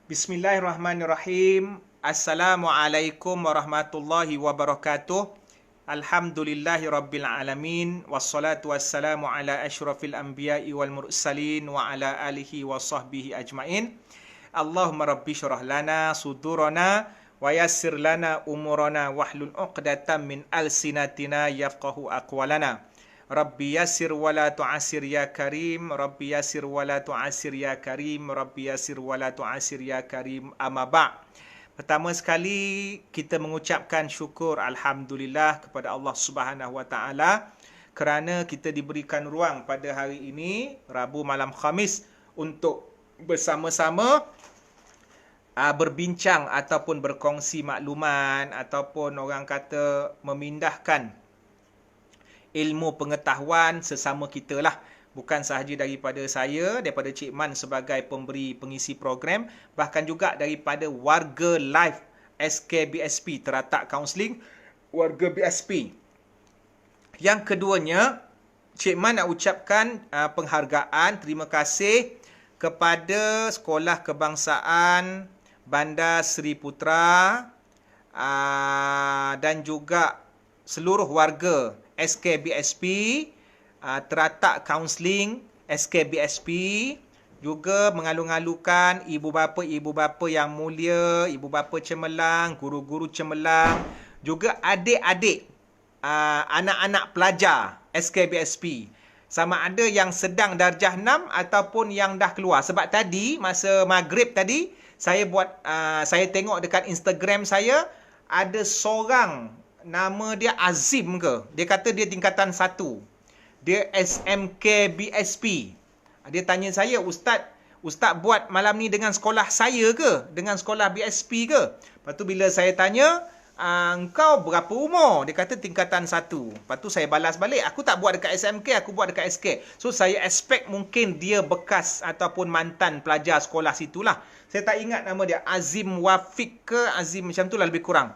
Bismillahirrahmanirrahim. Assalamualaikum warahmatullahi wabarakatuh. Alhamdulillahi rabbil alamin. Wassalatu wassalamu ala ashrafil anbiya'i wal mursalin wa ala alihi wa sahbihi ajma'in. Allahumma rabbi syurah lana sudurana wa yassir lana umurana wahlul uqdatan min alsinatina yafqahu aqwalana. Rabbi yasir wa la tu'asir ya karim. Rabbi yasir wa la tu'asir ya karim. Rabbi yasir wa la tu'asir ya karim. Amma ba'. Pertama sekali kita mengucapkan syukur alhamdulillah kepada Allah Subhanahu wa taala kerana kita diberikan ruang pada hari ini Rabu malam Khamis untuk bersama-sama berbincang ataupun berkongsi makluman ataupun orang kata memindahkan ilmu pengetahuan sesama kita lah. Bukan sahaja daripada saya, daripada Cik Man sebagai pemberi pengisi program, bahkan juga daripada warga live SKBSP, Teratak Kaunseling Warga BSP. Yang keduanya, Cik Man nak ucapkan penghargaan, terima kasih kepada Sekolah Kebangsaan Bandar Seri Putra dan juga seluruh warga SKBSP, Teratak Kaunseling SKBSP, juga mengalu-alukan ibu bapa yang mulia, ibu bapa cemerlang, guru-guru cemerlang, juga adik-adik anak-anak pelajar SKBSP, sama ada yang sedang darjah 6 ataupun yang dah keluar. Sebab tadi masa maghrib tadi saya tengok dekat Instagram saya ada seorang, nama dia Azim ke? Dia kata dia tingkatan 1. Dia SMK BSP. Dia tanya saya, Ustaz buat malam ni dengan sekolah saya ke? Dengan sekolah BSP ke? Lepas tu bila saya tanya, engkau berapa umur? Dia kata tingkatan 1. Lepas tu saya balas balik, aku tak buat dekat SMK, aku buat dekat SK. So saya expect mungkin dia bekas ataupun mantan pelajar sekolah situlah. Saya tak ingat nama dia, Azim Wafiq ke Azim, macam tu lah lebih kurang.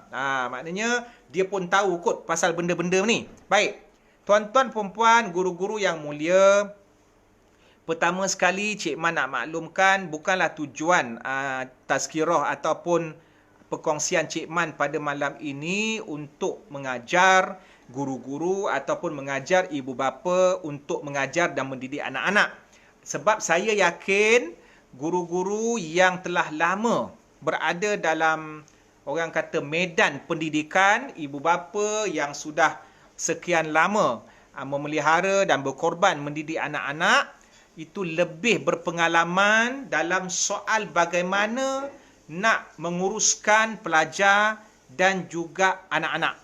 Maknanya dia pun tahu kot pasal benda-benda ni. Baik, tuan-tuan, perempuan, guru-guru yang mulia, pertama sekali Cik Man nak maklumkan bukanlah tujuan tazkirah ataupun perkongsian Cik Man pada malam ini untuk mengajar guru-guru ataupun mengajar ibu bapa untuk mengajar dan mendidik anak-anak. Sebab saya yakin guru-guru yang telah lama berada dalam orang kata medan pendidikan, ibu bapa yang sudah sekian lama memelihara dan berkorban mendidik anak-anak, itu lebih berpengalaman dalam soal bagaimana nak menguruskan pelajar dan juga anak-anak.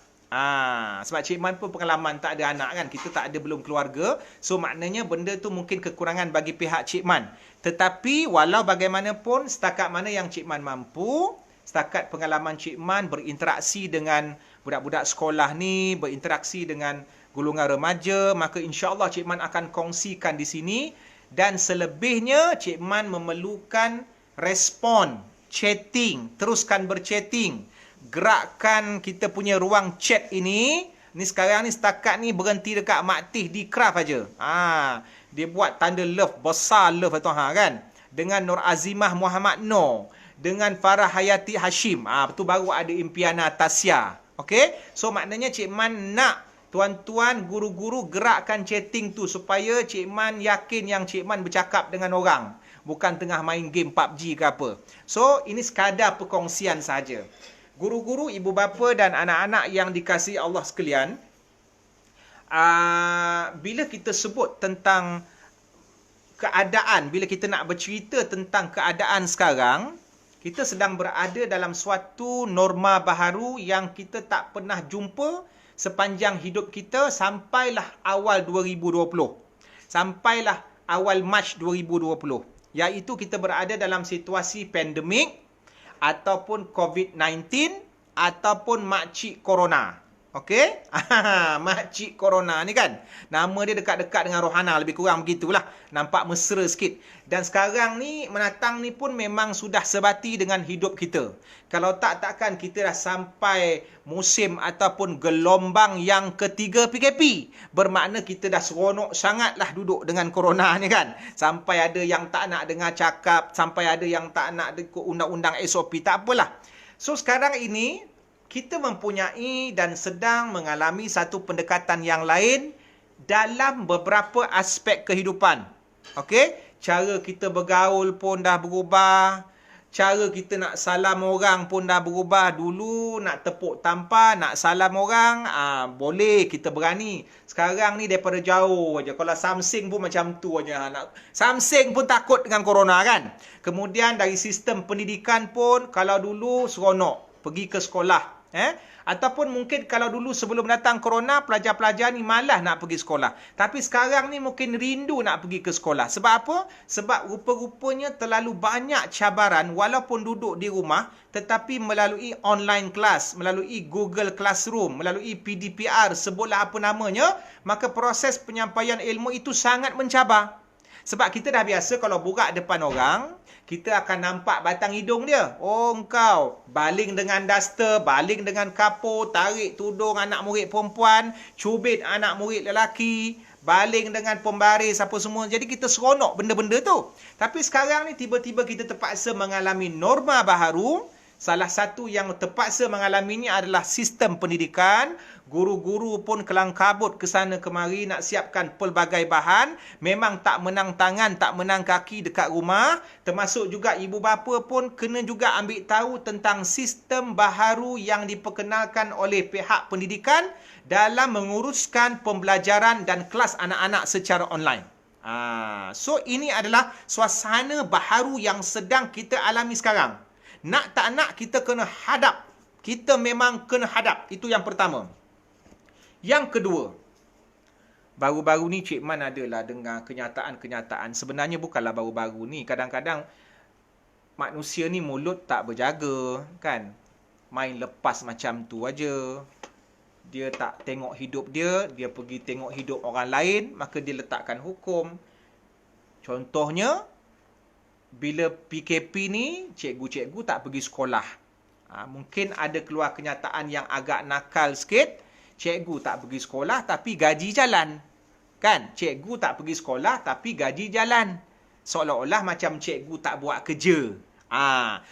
Sebab Cik Man pun pengalaman tak ada anak kan, kita tak ada belum keluarga. So maknanya benda tu mungkin kekurangan bagi pihak Cik Man. Tetapi walau bagaimanapun, setakat mana yang Cik Man mampu, setakat pengalaman Cik Man berinteraksi dengan budak-budak sekolah ni, berinteraksi dengan golongan remaja, maka insya-Allah Cik Man akan kongsikan di sini. Dan selebihnya Cik Man memerlukan respon, chatting, teruskan berchatting. Gerakkan kita punya ruang chat ini. Ni sekarang ni setakat ni berhenti dekat Mak Tih di craft aja. Dia buat tanda love, besar love tu kan. Dengan Nur Azimah Muhammad Noor, dengan Farah Hayati Hashim. Betul, baru ada Impiana Tasya. Okey? So maknanya Cik Man nak tuan-tuan guru-guru gerakkan chatting tu supaya Cik Man yakin yang Cik Man bercakap dengan orang, bukan tengah main game PUBG ke apa. So ini sekadar perkongsian saja. Guru-guru, ibu bapa dan anak-anak yang dikasihi Allah sekalian, bila kita sebut tentang keadaan, bila kita nak bercerita tentang keadaan sekarang, kita sedang berada dalam suatu norma baharu yang kita tak pernah jumpa sepanjang hidup kita sampailah awal 2020. Sampailah awal Mac 2020. Iaitu kita berada dalam situasi pandemik ataupun COVID-19 ataupun makcik corona. Okey? Makcik Corona ni kan. Nama dia dekat-dekat dengan Rohana, lebih kurang begitulah. Nampak mesra sikit. Dan sekarang ni, menatang ni pun memang sudah sebati dengan hidup kita. Kalau takkan kita dah sampai musim ataupun gelombang yang ketiga PKP. Bermakna kita dah seronok sangatlah duduk dengan Corona ni kan. Sampai ada yang tak nak dengar cakap, sampai ada yang tak nak ikut undang-undang SOP, tak apalah. So sekarang ini, kita mempunyai dan sedang mengalami satu pendekatan yang lain dalam beberapa aspek kehidupan. Okey? Cara kita bergaul pun dah berubah. Cara kita nak salam orang pun dah berubah. Dulu nak tepuk tampar, nak salam orang, boleh kita berani. Sekarang ni daripada jauh aja. Kalau samsing pun macam tu aja. Samsing pun takut dengan corona kan. Kemudian dari sistem pendidikan pun, kalau dulu seronok pergi ke sekolah. Ataupun mungkin kalau dulu sebelum datang corona, pelajar-pelajar ni malas nak pergi sekolah. Tapi sekarang ni mungkin rindu nak pergi ke sekolah. Sebab apa? Sebab rupa-rupanya terlalu banyak cabaran walaupun duduk di rumah, tetapi melalui online class, melalui Google Classroom, melalui PDPR, sebutlah apa namanya, maka proses penyampaian ilmu itu sangat mencabar. Sebab kita dah biasa kalau buka depan orang, kita akan nampak batang hidung dia. Oh, engkau baling dengan duster, baling dengan kapur, tarik tudung anak murid perempuan, cubit anak murid lelaki, baling dengan pembaris apa semua. Jadi kita seronok benda-benda tu. Tapi sekarang ni tiba-tiba kita terpaksa mengalami norma baharu. Salah satu yang terpaksa mengalaminya adalah sistem pendidikan. Guru-guru pun kelang kabut ke sana kemari nak siapkan pelbagai bahan. Memang tak menang tangan, tak menang kaki dekat rumah. Termasuk juga ibu bapa pun kena juga ambil tahu tentang sistem baharu yang diperkenalkan oleh pihak pendidikan dalam menguruskan pembelajaran dan kelas anak-anak secara online. So ini adalah suasana baharu yang sedang kita alami sekarang. Nak tak nak kita kena hadap. Kita memang kena hadap. Itu yang pertama. Yang kedua, baru-baru ni Cik Man adalah dengar kenyataan-kenyataan. Sebenarnya bukanlah baru-baru ni. Kadang-kadang manusia ni mulut tak berjaga, kan? Main lepas macam tu aja. Dia tak tengok hidup dia, dia pergi tengok hidup orang lain, maka dia letakkan hukum. Contohnya, bila PKP ni, cikgu-cikgu tak pergi sekolah. Mungkin ada keluar kenyataan yang agak nakal sikit. Cikgu tak pergi sekolah tapi gaji jalan. Kan? Cikgu tak pergi sekolah tapi gaji jalan. Seolah-olah macam cikgu tak buat kerja.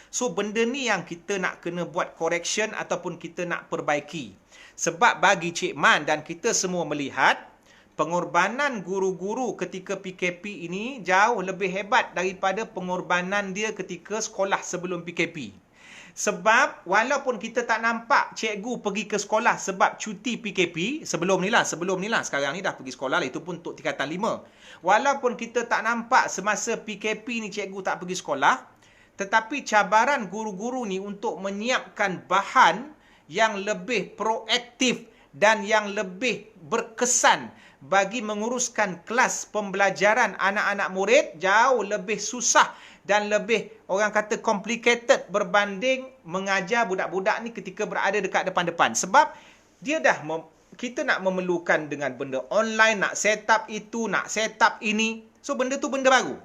So benda ni yang kita nak kena buat correction ataupun kita nak perbaiki. Sebab bagi Cik Man dan kita semua melihat, pengorbanan guru-guru ketika PKP ini jauh lebih hebat daripada pengorbanan dia ketika sekolah sebelum PKP. Sebab walaupun kita tak nampak cikgu pergi ke sekolah sebab cuti PKP, sebelum ni lah, sekarang ni dah pergi sekolah lah, itu pun untuk tingkatan 5. Walaupun kita tak nampak semasa PKP ni cikgu tak pergi sekolah, tetapi cabaran guru-guru ni untuk menyiapkan bahan yang lebih proaktif dan yang lebih berkesan bagi menguruskan kelas pembelajaran anak-anak murid jauh lebih susah dan lebih orang kata complicated berbanding mengajar budak-budak ni ketika berada dekat depan-depan. Sebab dia dah kita nak memerlukan dengan benda online, nak set up itu, nak set up ini. So benda tu benda baru.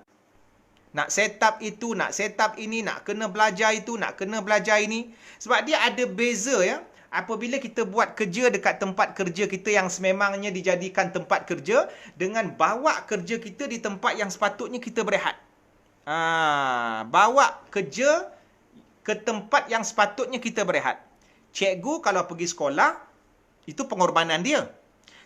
Nak set up itu, nak set up ini, nak kena belajar itu, nak kena belajar ini. Sebab dia ada beza ya. Apabila kita buat kerja dekat tempat kerja kita yang sememangnya dijadikan tempat kerja, dengan bawa kerja kita di tempat yang sepatutnya kita berehat. Bawa kerja ke tempat yang sepatutnya kita berehat. Cikgu kalau pergi sekolah, itu pengorbanan dia.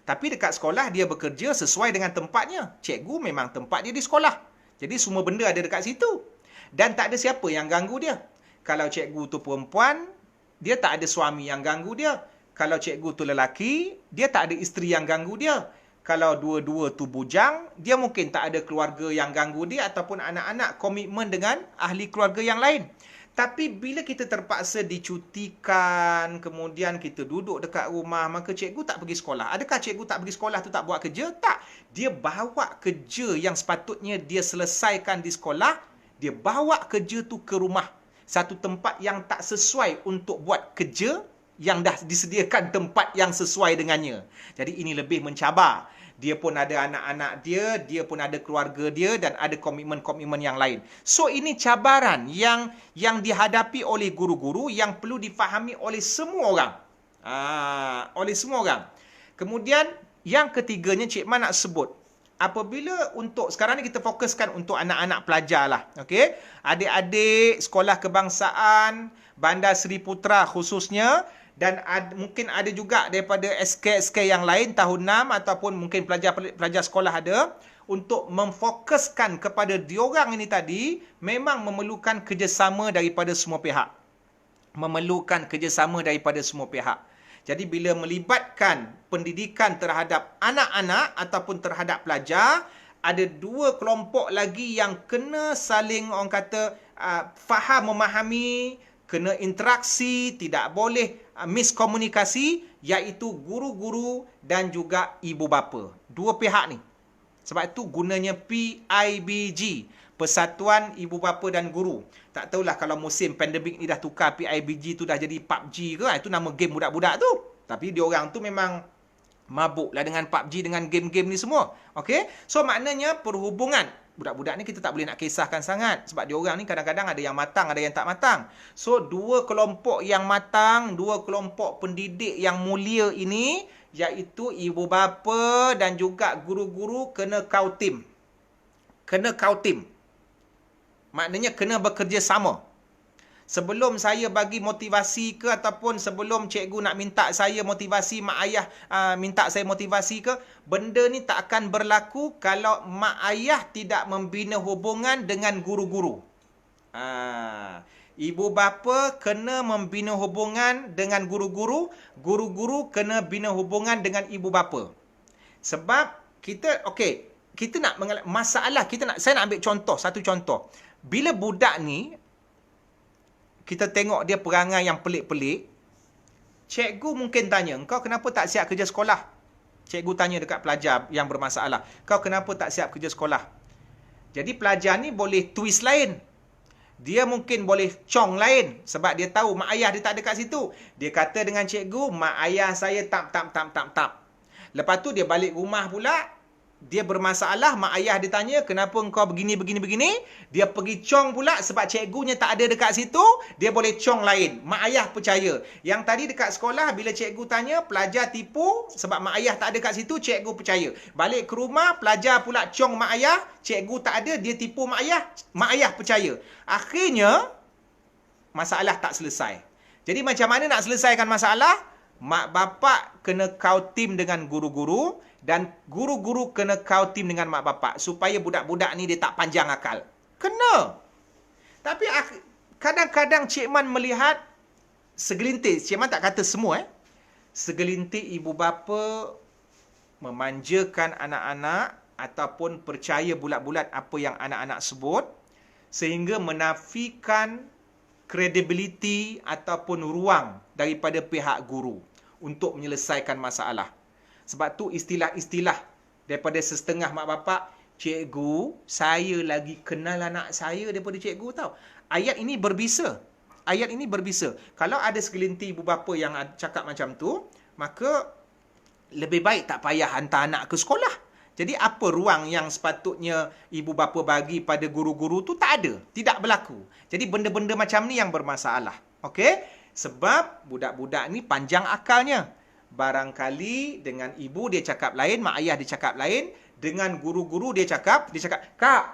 Tapi dekat sekolah dia bekerja sesuai dengan tempatnya. Cikgu memang tempat dia di sekolah. Jadi semua benda ada dekat situ. Dan tak ada siapa yang ganggu dia. Kalau cikgu tu perempuan, dia tak ada suami yang ganggu dia. Kalau cikgu tu lelaki, dia tak ada isteri yang ganggu dia. Kalau dua-dua tu bujang, dia mungkin tak ada keluarga yang ganggu dia ataupun anak-anak komitmen dengan ahli keluarga yang lain. Tapi bila kita terpaksa dicutikan, kemudian kita duduk dekat rumah, maka cikgu tak pergi sekolah. Adakah cikgu tak pergi sekolah tu tak buat kerja? Tak. Dia bawa kerja yang sepatutnya dia selesaikan di sekolah, dia bawa kerja tu ke rumah. Satu tempat yang tak sesuai untuk buat kerja, yang dah disediakan tempat yang sesuai dengannya. Jadi ini lebih mencabar. Dia pun ada anak-anak dia pun ada keluarga dia dan ada komitmen-komitmen yang lain. So ini cabaran yang dihadapi oleh guru-guru yang perlu difahami oleh semua orang. Oleh semua orang. Kemudian yang ketiganya Cik Man nak sebut, apabila untuk sekarang ni kita fokuskan untuk anak-anak pelajar lah, okey? Adik-adik sekolah kebangsaan, Bandar Seri Putra khususnya, dan mungkin ada juga daripada SK yang lain tahun 6 ataupun mungkin pelajar sekolah ada, untuk memfokuskan kepada diorang ini tadi memang memerlukan kerjasama daripada semua pihak. Memerlukan kerjasama daripada semua pihak. Jadi bila melibatkan pendidikan terhadap anak-anak ataupun terhadap pelajar, ada dua kelompok lagi yang kena saling orang kata faham, memahami, kena interaksi, tidak boleh miskomunikasi, iaitu guru-guru dan juga ibu bapa. Dua pihak ni. Sebab itu gunanya PIBG, Persatuan Ibu Bapa dan Guru. Tak tahulah kalau musim pandemik ni dah tukar PIBG tu dah jadi PUBG ke, itu nama game budak-budak tu. Tapi diorang tu memang mabuk lah dengan PUBG, dengan game-game ni semua. Okey? So maknanya perhubungan budak-budak ni kita tak boleh nak kisahkan sangat. Sebab diorang ni kadang-kadang ada yang matang, ada yang tak matang. So dua kelompok yang matang, dua kelompok pendidik yang mulia ini, iaitu ibu bapa dan juga guru-guru kena kautim. Kena kautim. Maknanya kena bekerja sama. Sebelum saya bagi motivasi ke ataupun sebelum cikgu nak minta saya motivasi, mak ayah minta saya motivasi ke, benda ni tak akan berlaku kalau mak ayah tidak membina hubungan dengan guru-guru. Ibu bapa kena membina hubungan dengan guru-guru, guru-guru kena bina hubungan dengan ibu bapa. Sebab kita, okey, kita nak masalah, saya nak ambil contoh, satu contoh. Bila budak ni, kita tengok dia perangai yang pelik-pelik, cikgu mungkin tanya, kau kenapa tak siap kerja sekolah? Cikgu tanya dekat pelajar yang bermasalah, kau kenapa tak siap kerja sekolah? Jadi pelajar ni boleh twist lain. Dia mungkin boleh cong lain. Sebab dia tahu mak ayah dia tak ada kat situ. Dia kata dengan cikgu, mak ayah saya tak. Lepas tu dia balik rumah pula, dia bermasalah, mak ayah dia tanya, kenapa engkau begini? Dia pergi cong pula sebab cikgunya tak ada dekat situ, dia boleh cong lain. Mak ayah percaya. Yang tadi dekat sekolah, bila cikgu tanya, pelajar tipu sebab mak ayah tak ada kat situ, cikgu percaya. Balik ke rumah, pelajar pula cong mak ayah, cikgu tak ada, dia tipu mak ayah percaya. Akhirnya, masalah tak selesai. Jadi macam mana nak selesaikan masalah? Mak bapak kena kautim dengan guru-guru, dan guru-guru kena kautim dengan mak bapak supaya budak-budak ni dia tak panjang akal. Kena. Tapi kadang-kadang Cik Man melihat segelintir, Cik Man tak kata semua, segelintir ibu bapa memanjakan anak-anak ataupun percaya bulat-bulat apa yang anak-anak sebut sehingga menafikan kredibiliti ataupun ruang daripada pihak guru untuk menyelesaikan masalah. Sebab tu istilah-istilah daripada setengah mak bapak, cikgu, saya lagi kenal anak saya daripada cikgu tau. Ayat ini berbisa. Kalau ada segelintir ibu bapa yang cakap macam tu, maka lebih baik tak payah hantar anak ke sekolah. Jadi apa ruang yang sepatutnya ibu bapa bagi pada guru-guru tu tak ada. Tidak berlaku. Jadi benda-benda macam ni yang bermasalah. Okey? Sebab budak-budak ni panjang akalnya. Barangkali dengan ibu dia cakap lain, mak ayah dia cakap lain, dengan guru-guru dia cakap, Kak.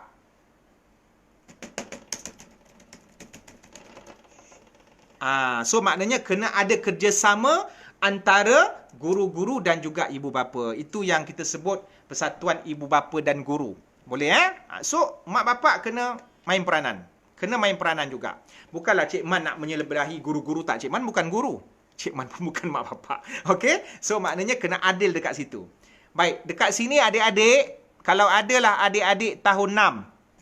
So maknanya kena ada kerjasama antara guru-guru dan juga ibu bapa. Itu yang kita sebut persatuan ibu bapa dan guru. Boleh So mak bapak kena main peranan. Kena main peranan juga. Bukanlah Cik Man nak menyelebrahi guru-guru, tak. Cik Man bukan guru. Cik Man pun bukan mak bapak. Okey? So maknanya kena adil dekat situ. Baik, dekat sini adik-adik, kalau adalah adik-adik tahun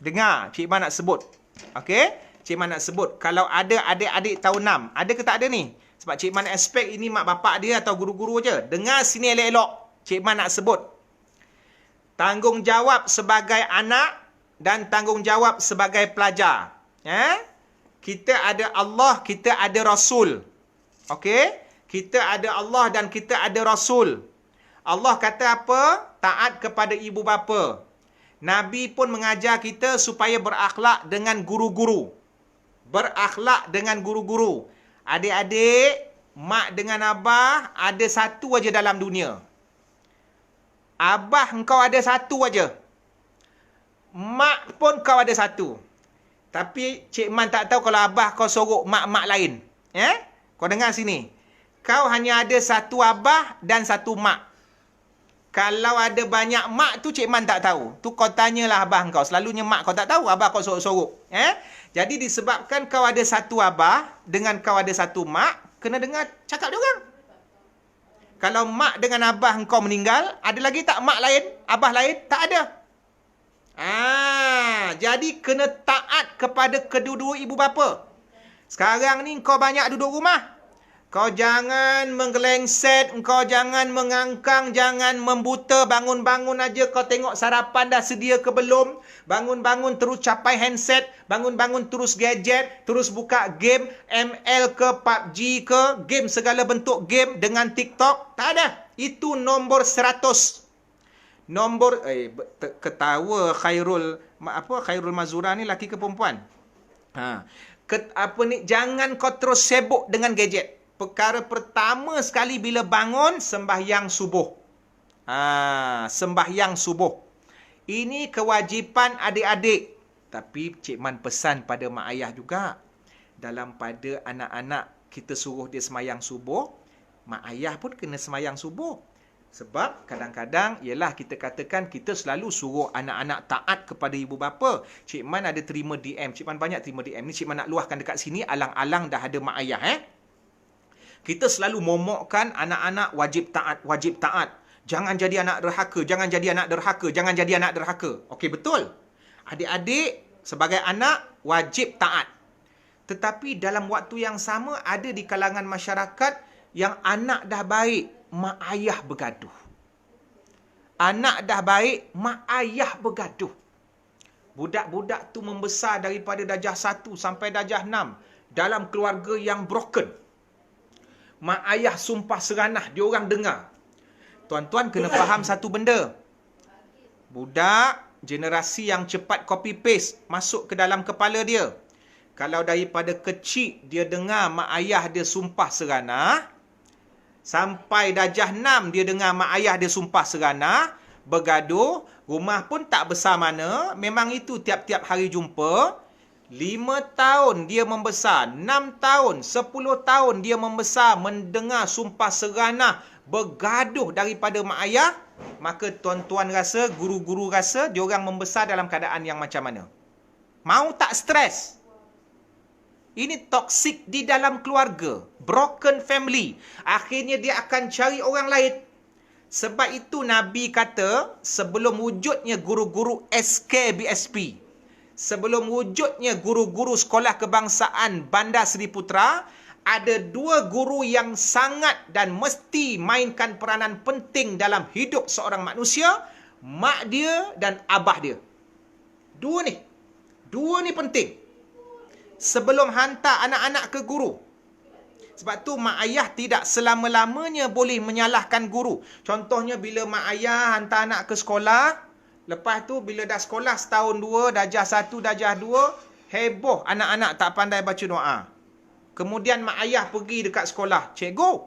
6, dengar Cik Man nak sebut. Okey? Cik Man nak sebut. Kalau ada adik-adik tahun 6, ada ke tak ada ni? Sebab Cik Man expect ini mak bapak dia atau guru-guru je. Dengar sini elok-elok. Cik Man nak sebut. Tanggungjawab sebagai anak dan tanggungjawab sebagai pelajar. Kita ada Allah, kita ada Rasul. Okey? Kita ada Allah dan kita ada Rasul. Allah kata apa? Taat kepada ibu bapa. Nabi pun mengajar kita supaya berakhlak dengan guru-guru. Berakhlak dengan guru-guru. Adik-adik, mak dengan abah ada satu aja dalam dunia. Abah engkau ada satu aja. Mak pun kau ada satu. Tapi Cik Man tak tahu kalau abah kau sorok mak-mak lain. Kau dengar sini. Kau hanya ada satu abah dan satu mak. Kalau ada banyak mak tu Cik Man tak tahu. Tu kau tanyalah abah kau. Selalunya mak kau tak tahu, abah kau sorok-sorok. Jadi disebabkan kau ada satu abah dengan kau ada satu mak, kena dengar cakap dia orang. Kalau mak dengan abah kau meninggal, ada lagi tak mak lain, abah lain? Tak ada. Jadi kena taat kepada kedua-dua ibu bapa. Sekarang ni kau banyak duduk rumah. Kau jangan menggelengset, kau jangan mengangkang, jangan membuta, bangun-bangun aja kau tengok sarapan dah sedia ke belum. Bangun-bangun terus capai handset, bangun-bangun terus gadget, terus buka game, ML ke PUBG ke, game segala bentuk game dengan TikTok. Tak ada. Itu nombor 100. Nombor ketawa Khairul Mazura ni laki ke perempuan? Jangan kau terus sibuk dengan gadget. Perkara pertama sekali bila bangun, sembahyang subuh. Sembahyang subuh. Ini kewajipan adik-adik. Tapi Cik Man pesan pada mak ayah juga. Dalam pada anak-anak kita suruh dia sembahyang subuh, mak ayah pun kena sembahyang subuh. Sebab kadang-kadang ialah kita katakan kita selalu suruh anak-anak taat kepada ibu bapa. Cik Man ada terima DM. Cik Man banyak terima DM ni. Cik Man nak luahkan dekat sini. Alang-alang dah ada mak ayah. Kita selalu momokkan anak-anak wajib taat, wajib taat. Jangan jadi anak derhaka, jangan jadi anak derhaka, jangan jadi anak derhaka. Okey, betul. Adik-adik sebagai anak wajib taat. Tetapi dalam waktu yang sama ada di kalangan masyarakat yang anak dah baik, mak ayah bergaduh. Anak dah baik, mak ayah bergaduh. Budak-budak tu membesar daripada darjah 1 sampai darjah 6 dalam keluarga yang broken. Mak ayah sumpah seranah, diorang dengar. Tuan-tuan kena faham satu benda. Budak, generasi yang cepat copy paste masuk ke dalam kepala dia. Kalau daripada kecil dia dengar mak ayah dia sumpah seranah, sampai darjah 6 dia dengar mak ayah dia sumpah seranah, bergaduh, rumah pun tak besar mana, memang itu tiap-tiap hari jumpa. 5 tahun dia membesar, 6 tahun, 10 tahun dia membesar mendengar sumpah seranah, bergaduh daripada mak ayah, maka tuan-tuan rasa, guru-guru rasa diorang membesar dalam keadaan yang macam mana? Mau tak stres? Ini toksik di dalam keluarga, broken family. Akhirnya dia akan cari orang lain. Sebab itu Nabi kata, sebelum wujudnya guru-guru SKBSP, sebelum wujudnya guru-guru sekolah kebangsaan Bandar Seri Putra, ada 2 guru yang sangat dan mesti mainkan peranan penting dalam hidup seorang manusia, mak dia dan abah dia. 2 ni penting. Sebelum hantar anak-anak ke guru. Sebab tu mak ayah tidak selama-lamanya boleh menyalahkan guru. Contohnya bila mak ayah hantar anak ke sekolah, lepas tu bila dah sekolah setahun 2, darjah 1, darjah 2, heboh anak-anak tak pandai baca doa. Kemudian mak ayah pergi dekat sekolah. Cikgu,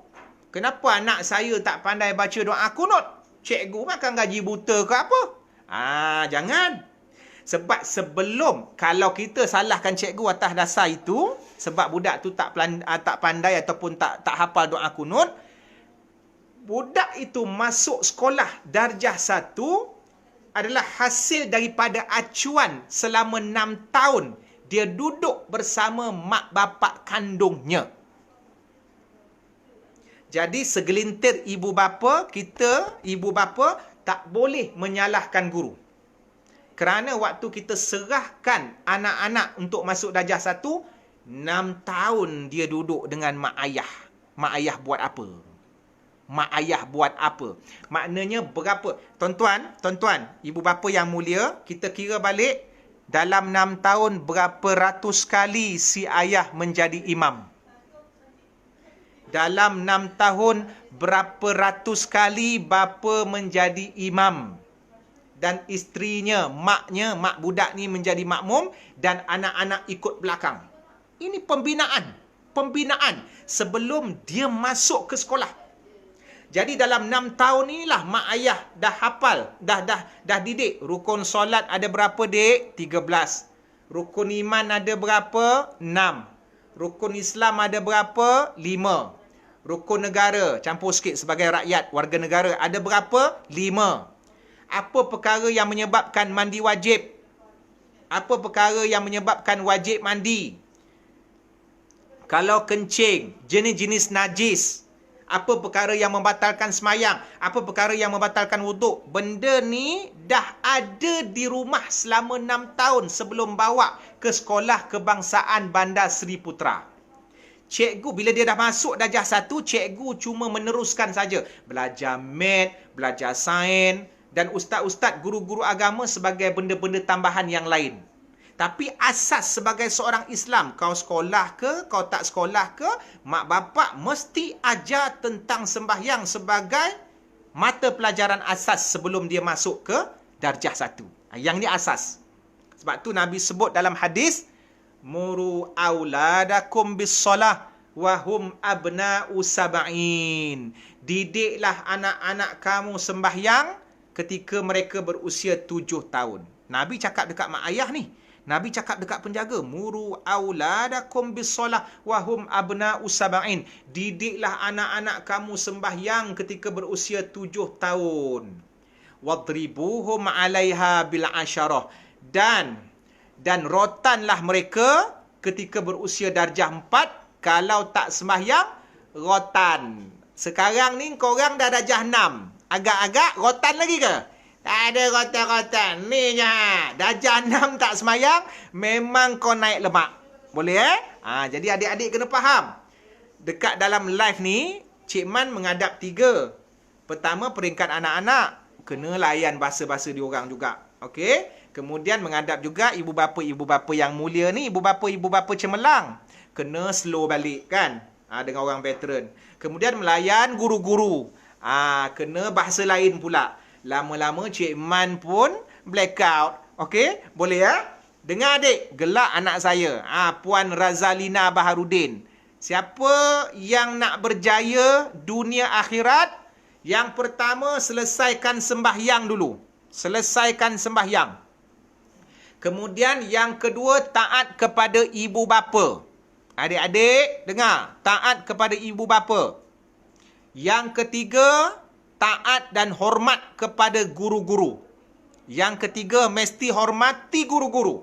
kenapa anak saya tak pandai baca doa kunut? Cikgu makan gaji buta ke apa? Jangan. Sebab sebelum, kalau kita salahkan cikgu atas dasar itu, sebab budak tu tak pandai ataupun tak hafal doa kunut, budak itu masuk sekolah darjah 1 adalah hasil daripada acuan selama 6 tahun dia duduk bersama mak bapak kandungnya. Jadi segelintir ibu bapa tak boleh menyalahkan guru. Kerana waktu kita serahkan anak-anak untuk masuk darjah 1, 6 tahun dia duduk dengan mak ayah. Mak ayah buat apa? Mak ayah buat apa? Maknanya berapa? Tuan-tuan, ibu bapa yang mulia, kita kira balik dalam 6 tahun berapa ratus kali si ayah menjadi imam? Dalam 6 tahun, berapa ratus kali bapa menjadi imam. Dan isterinya, maknya, mak budak ni menjadi makmum dan anak-anak ikut belakang. Ini pembinaan. Pembinaan sebelum dia masuk ke sekolah. Jadi dalam 6 tahun inilah mak ayah dah hafal, dah didik. Rukun solat ada berapa, dek? 13. Rukun iman ada berapa? 6. Rukun Islam ada berapa? 5. Rukun negara, campur sikit sebagai rakyat, warga negara, ada berapa? 5. Apa perkara yang menyebabkan mandi wajib? Apa perkara yang menyebabkan wajib mandi? Kalau kencing, jenis-jenis najis. Apa perkara yang membatalkan semayang? Apa perkara yang membatalkan wuduk? Benda ni dah ada di rumah selama 6 tahun sebelum bawa ke sekolah kebangsaan Bandar Seri Putra. Cikgu, bila dia dah masuk darjah 1, cikgu cuma meneruskan saja. Belajar math, belajar sains. Dan ustaz-ustaz, guru-guru agama sebagai benda-benda tambahan yang lain. Tapi asas sebagai seorang Islam, kau sekolah ke, kau tak sekolah ke, mak bapak mesti ajar tentang sembahyang sebagai mata pelajaran asas sebelum dia masuk ke darjah 1. Yang ni asas. Sebab tu Nabi sebut dalam hadis, muru auladakum bis-solah wahum abna'u sab'in. Didiklah anak-anak kamu sembahyang ketika mereka berusia 7 tahun. Nabi cakap dekat mak ayah ni. Nabi cakap dekat penjaga, muru auladakum bis-solah wahum abna'u sab'in. Didiklah anak-anak kamu sembahyang ketika berusia 7 tahun. Wadribuhum 'alaiha bil 'asyarah. Dan rotanlah mereka ketika berusia darjah 4. Kalau tak sembahyang, rotan. Sekarang ni korang dah darjah 6. Agak-agak rotan lagi ke? Tak ada rotan-rotan. Ni je. Darjah 6 tak semayang, memang kau naik lemak. Boleh jadi adik-adik kena faham. Dekat dalam live ni, Cik Man menghadap 3. Pertama, peringkat anak-anak. Kena layan bahasa-bahasa diorang juga. Okey? Kemudian menghadap juga ibu bapa yang mulia ni. Ibu bapa cemerlang. Kena slow balik kan? Dengan orang veteran. Kemudian melayan guru-guru. Kena bahasa lain pula. Lama-lama Cik Man pun blackout. Okey? Boleh Dengar adik, gelak anak saya. Puan Razalina Baharudin. Siapa yang nak berjaya dunia akhirat? Yang pertama, selesaikan sembahyang dulu. Selesaikan sembahyang. Kemudian yang kedua, taat kepada ibu bapa. Adik-adik, dengar. Taat kepada ibu bapa. Yang ketiga, taat dan hormat kepada guru-guru. Yang ketiga, mesti hormati guru-guru.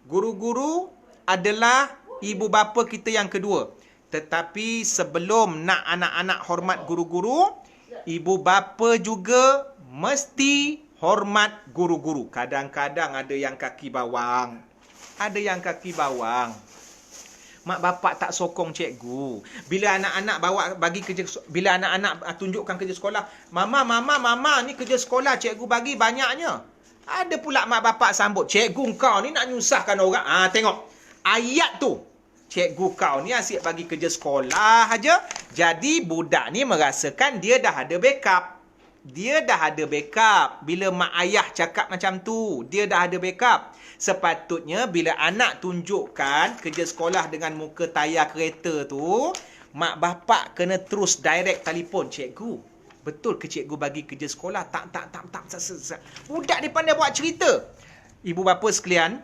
Guru-guru adalah ibu bapa kita yang kedua. Tetapi sebelum nak anak-anak hormat guru-guru, ibu bapa juga mesti hormat guru-guru. Kadang-kadang ada yang kaki bawang. Ada yang kaki bawang. Mak bapak tak sokong cikgu. Bila anak-anak bila anak-anak tunjukkan kerja sekolah, mama, ni kerja sekolah cikgu bagi banyaknya. Ada pula mak bapak sambut, cikgu kau ni nak nyusahkan orang. Tengok. Ayat tu. Cikgu kau ni asyik bagi kerja sekolah aja. Jadi budak ni merasakan dia dah ada backup. Dia dah ada backup. Bila mak ayah cakap macam tu, dia dah ada backup. Sepatutnya bila anak tunjukkan kerja sekolah dengan muka tayar kereta tu, mak bapak kena terus direct telefon, cikgu, betul ke cikgu bagi kerja sekolah? Tak. Budak dia pandai buat cerita. Ibu bapa sekalian,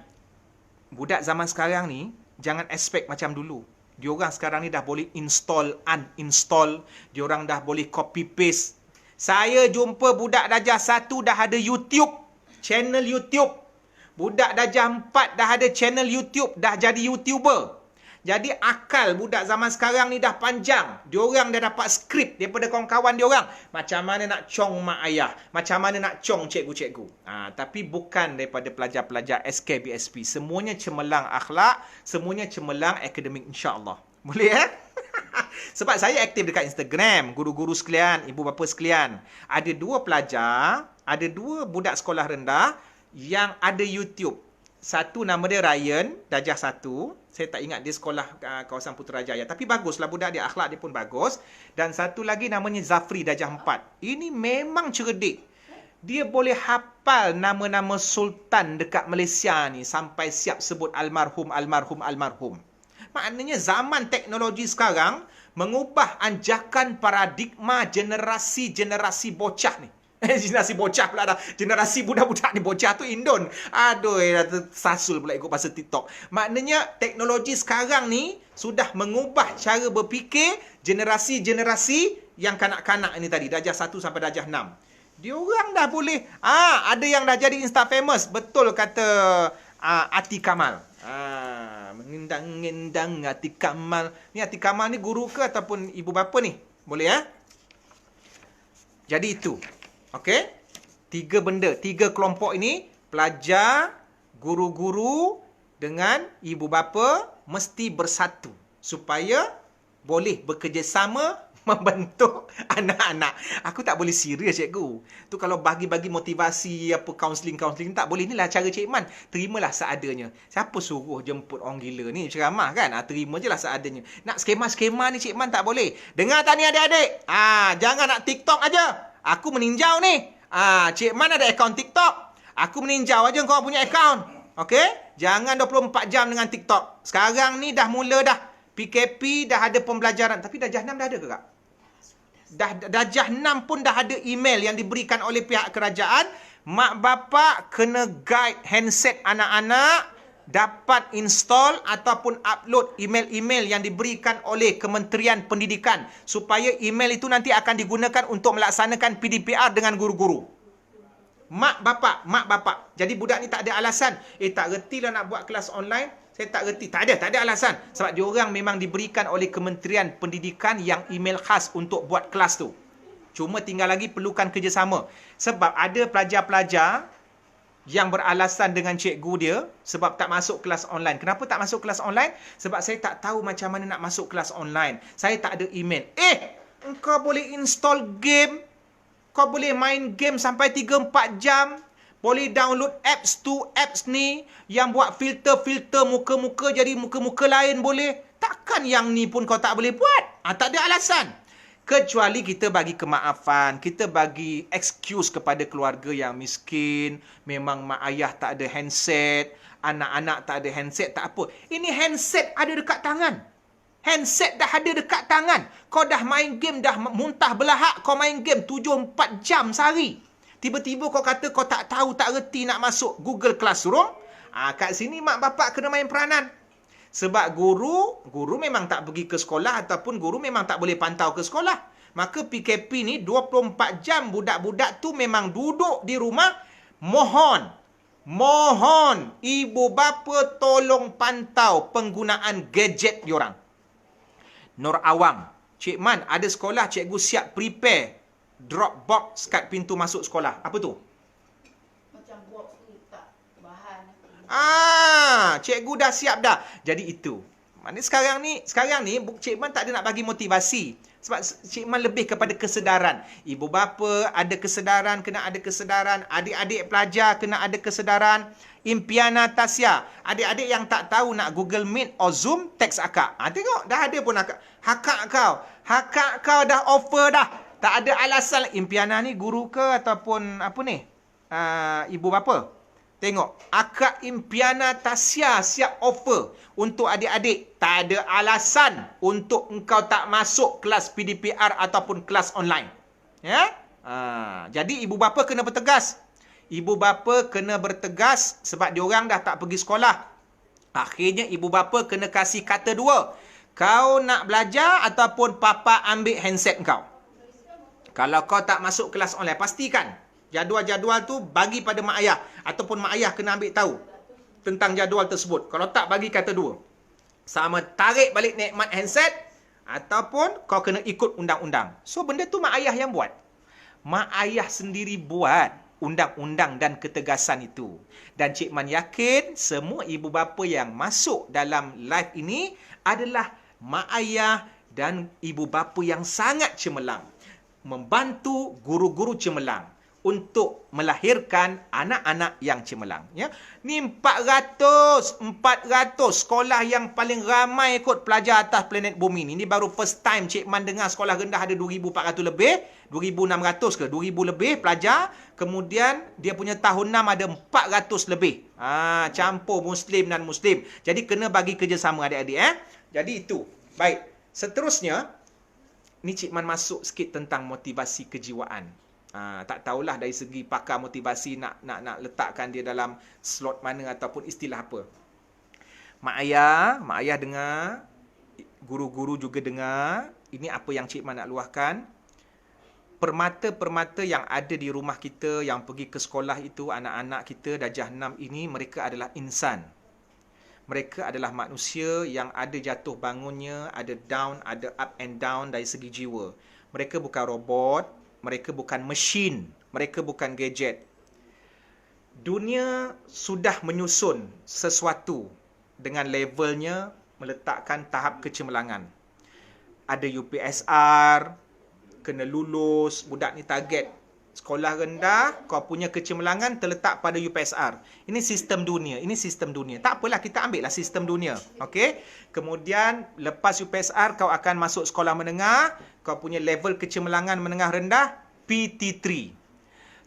budak zaman sekarang ni jangan expect macam dulu. Diorang sekarang ni dah boleh install, uninstall. Diorang dah boleh copy paste. Saya jumpa budak darjah 1 dah ada YouTube, channel YouTube. Budak darjah 4 dah ada channel YouTube, dah jadi YouTuber. Jadi akal budak zaman sekarang ni dah panjang. Diorang dah dapat skrip daripada kawan-kawan diorang. Macam mana nak cong mak ayah, macam mana nak cong cikgu-cikgu. Tapi bukan daripada pelajar-pelajar SKBSP. Semuanya cemerlang akhlak, semuanya cemerlang akademik, insya-Allah. Boleh Sebab saya aktif dekat Instagram, guru-guru sekalian, ibu bapa sekalian. Ada 2 pelajar, ada 2 budak sekolah rendah yang ada YouTube. Satu nama dia Ryan, darjah 1. Saya tak ingat dia sekolah kawasan Putrajaya. Tapi baguslah budak dia, akhlak dia pun bagus. Dan satu lagi namanya Zafri, darjah 4. Ini memang cerdik. Dia boleh hafal nama-nama sultan dekat Malaysia ni sampai siap sebut almarhum, almarhum, almarhum. Maknanya zaman teknologi sekarang mengubah anjakan paradigma generasi-generasi bocah ni. Generasi bocah pula dah. Generasi budak-budak ni bocah tu Indon. Aduh, dah sasul pula ikut pasal TikTok. Maknanya teknologi sekarang ni sudah mengubah cara berfikir generasi-generasi yang kanak-kanak ni tadi. Darjah 1 sampai darjah 6. Diorang dah boleh. Ada yang dah jadi Insta famous. Betul kata Ati Kamal. Mengendang-endang Ati Kamal. Ni Ati Kamal ni guru ke ataupun ibu bapa ni? Boleh ya? Jadi itu. Okey? 3 benda, 3 kelompok ini, pelajar, guru-guru dengan ibu bapa mesti bersatu supaya boleh bekerjasama membentuk anak-anak. Aku tak boleh serius cikgu. Tu kalau bagi-bagi motivasi apa kaunseling tak boleh. Inilah cara Cik Man. Terimalah seadanya. Siapa suruh jemput orang gila ni ceramah kan? Terima je lah seadanya. Nak skema-skema ni Cik Man tak boleh. Dengar tak ni adik-adik? Jangan nak TikTok aja. Aku meninjau ni. Cik Man ada akaun TikTok. Aku meninjau aja kau punya akaun. Okey? Jangan 24 jam dengan TikTok. Sekarang ni dah mula dah. PKP dah ada pembelajaran. Tapi darjah 6 dah ada ke kak? Darjah 6 pun dah ada email yang diberikan oleh pihak kerajaan. Mak bapak kena guide handset anak-anak dapat install ataupun upload email-email yang diberikan oleh Kementerian Pendidikan supaya email itu nanti akan digunakan untuk melaksanakan PDPR dengan guru-guru. Mak bapak. Jadi budak ni tak ada alasan. Tak reti lah nak buat kelas online. Saya tak reti. Tak ada alasan. Sebab diorang memang diberikan oleh Kementerian Pendidikan yang email khas untuk buat kelas tu. Cuma tinggal lagi perlukan kerjasama. Sebab ada pelajar-pelajar yang beralasan dengan cikgu dia sebab tak masuk kelas online. Kenapa tak masuk kelas online? Sebab saya tak tahu macam mana nak masuk kelas online. Saya tak ada email. Engkau boleh install game. Kau boleh main game sampai 3-4 jam. Boleh download apps tu, apps ni yang buat filter-filter muka-muka jadi muka-muka lain boleh. Takkan yang ni pun kau tak boleh buat? Tak ada alasan. Kecuali kita bagi kemaafan, kita bagi excuse kepada keluarga yang miskin, memang mak ayah tak ada handset, anak-anak tak ada handset, tak apa. Ini handset ada dekat tangan. Handset dah ada dekat tangan. Kau dah main game, dah muntah belahak, kau main game 7-4 jam sehari. Tiba-tiba kau kata kau tak tahu, tak reti nak masuk Google Classroom. Kat sini mak bapak kena main peranan. Sebab guru memang tak pergi ke sekolah ataupun guru memang tak boleh pantau ke sekolah. Maka PKP ni 24 jam budak-budak tu memang duduk di rumah. Mohon ibu bapa tolong pantau penggunaan gadget diorang. Nur Awang, Cik Man, ada sekolah cikgu siap prepare drop box kat pintu masuk sekolah. Apa tu? Macam box tu tak bahan. Cikgu dah siap dah. Jadi itu. Maknanya sekarang ni Cik Man tak ada nak bagi motivasi. Sebab Cik Man lebih kepada kesedaran. Ibu bapa ada kesedaran, kena ada kesedaran. Adik-adik pelajar kena ada kesedaran. Impiana Tasya. Adik-adik yang tak tahu nak Google Meet or Zoom, teks akak. Tengok, dah ada pun akak. Hakak kau dah offer dah. Tak ada alasan. Impiana ni guru ke ataupun apa ni? Ibu bapa. Tengok. Akak Impiana Tasya siap offer untuk adik-adik. Tak ada alasan untuk engkau tak masuk kelas PDPR ataupun kelas online. Ya? Jadi ibu bapa kena bertegas. Ibu bapa kena bertegas sebab diorang dah tak pergi sekolah. Akhirnya ibu bapa kena kasih kata dua. Kau nak belajar ataupun papa ambil handset kau. Kalau kau tak masuk kelas online, pastikan jadual-jadual tu bagi pada mak ayah. Ataupun mak ayah kena ambil tahu tentang jadual tersebut. Kalau tak, bagi kata dua. Sama tarik balik nikmat handset ataupun kau kena ikut undang-undang. So, benda tu mak ayah yang buat. Mak ayah sendiri buat undang-undang dan ketegasan itu. Dan Cik Man yakin semua ibu bapa yang masuk dalam live ini adalah mak ayah dan ibu bapa yang sangat cemerlang. Membantu guru-guru cemerlang untuk melahirkan anak-anak yang cemerlang. Ya. Ni 400 sekolah yang paling ramai kot pelajar atas planet bumi ni. Ni baru first time Cik Man dengar sekolah rendah ada 2,400 lebih, 2,600 ke 2,000 lebih pelajar. Kemudian dia punya tahun 6 ada 400 lebih. Campur Muslim dan Muslim. Jadi kena bagi kerjasama adik-adik. Jadi itu. Baik. Seterusnya, ni Cik Man masuk sikit tentang motivasi kejiwaan. Tak tahulah dari segi pakar motivasi nak letakkan dia dalam slot mana ataupun istilah apa. Mak ayah dengar, guru-guru juga dengar. Ini apa yang Cik Man nak luahkan. Permata-permata yang ada di rumah kita, yang pergi ke sekolah itu, anak-anak kita darjah 6 ini, mereka adalah insan. Mereka adalah manusia yang ada jatuh bangunnya, ada down, ada up and down dari segi jiwa. Mereka bukan robot, mereka bukan mesin, mereka bukan gadget. Dunia sudah menyusun sesuatu dengan levelnya meletakkan tahap kecemerlangan. Ada UPSR, kena lulus, budak ni target sekolah rendah, kau punya kecemerlangan terletak pada UPSR. Ini sistem dunia, Tak apalah, kita ambil lah sistem dunia. Okey? Kemudian lepas UPSR kau akan masuk sekolah menengah, kau punya level kecemerlangan menengah rendah PT3.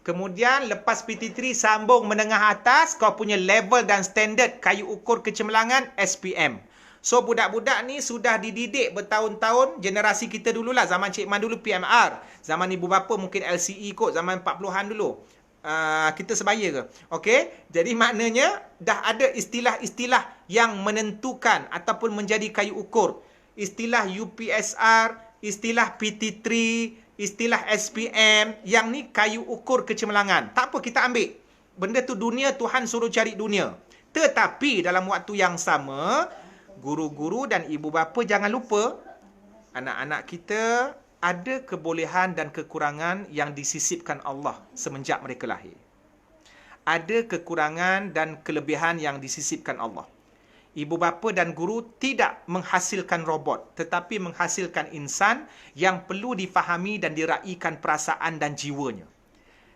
Kemudian lepas PT3 sambung menengah atas, kau punya level dan standard kayu ukur kecemerlangan SPM. So budak-budak ni sudah dididik bertahun-tahun. Generasi kita dululah, zaman Cik Man dulu PMR. Zaman ibu bapa mungkin LCE kot, zaman 40-an dulu. Kita sebaya ke? Okey, jadi maknanya dah ada istilah-istilah yang menentukan ataupun menjadi kayu ukur. Istilah UPSR, istilah PT3, istilah SPM, yang ni kayu ukur kecemerlangan. Tak apa, kita ambil. Benda tu dunia, Tuhan suruh cari dunia. Tetapi dalam waktu yang sama, guru-guru dan ibu bapa jangan lupa, anak-anak kita ada kebolehan dan kekurangan yang disisipkan Allah semenjak mereka lahir. Ada kekurangan dan kelebihan yang disisipkan Allah. Ibu bapa dan guru tidak menghasilkan robot, tetapi menghasilkan insan yang perlu difahami dan diraikan perasaan dan jiwanya.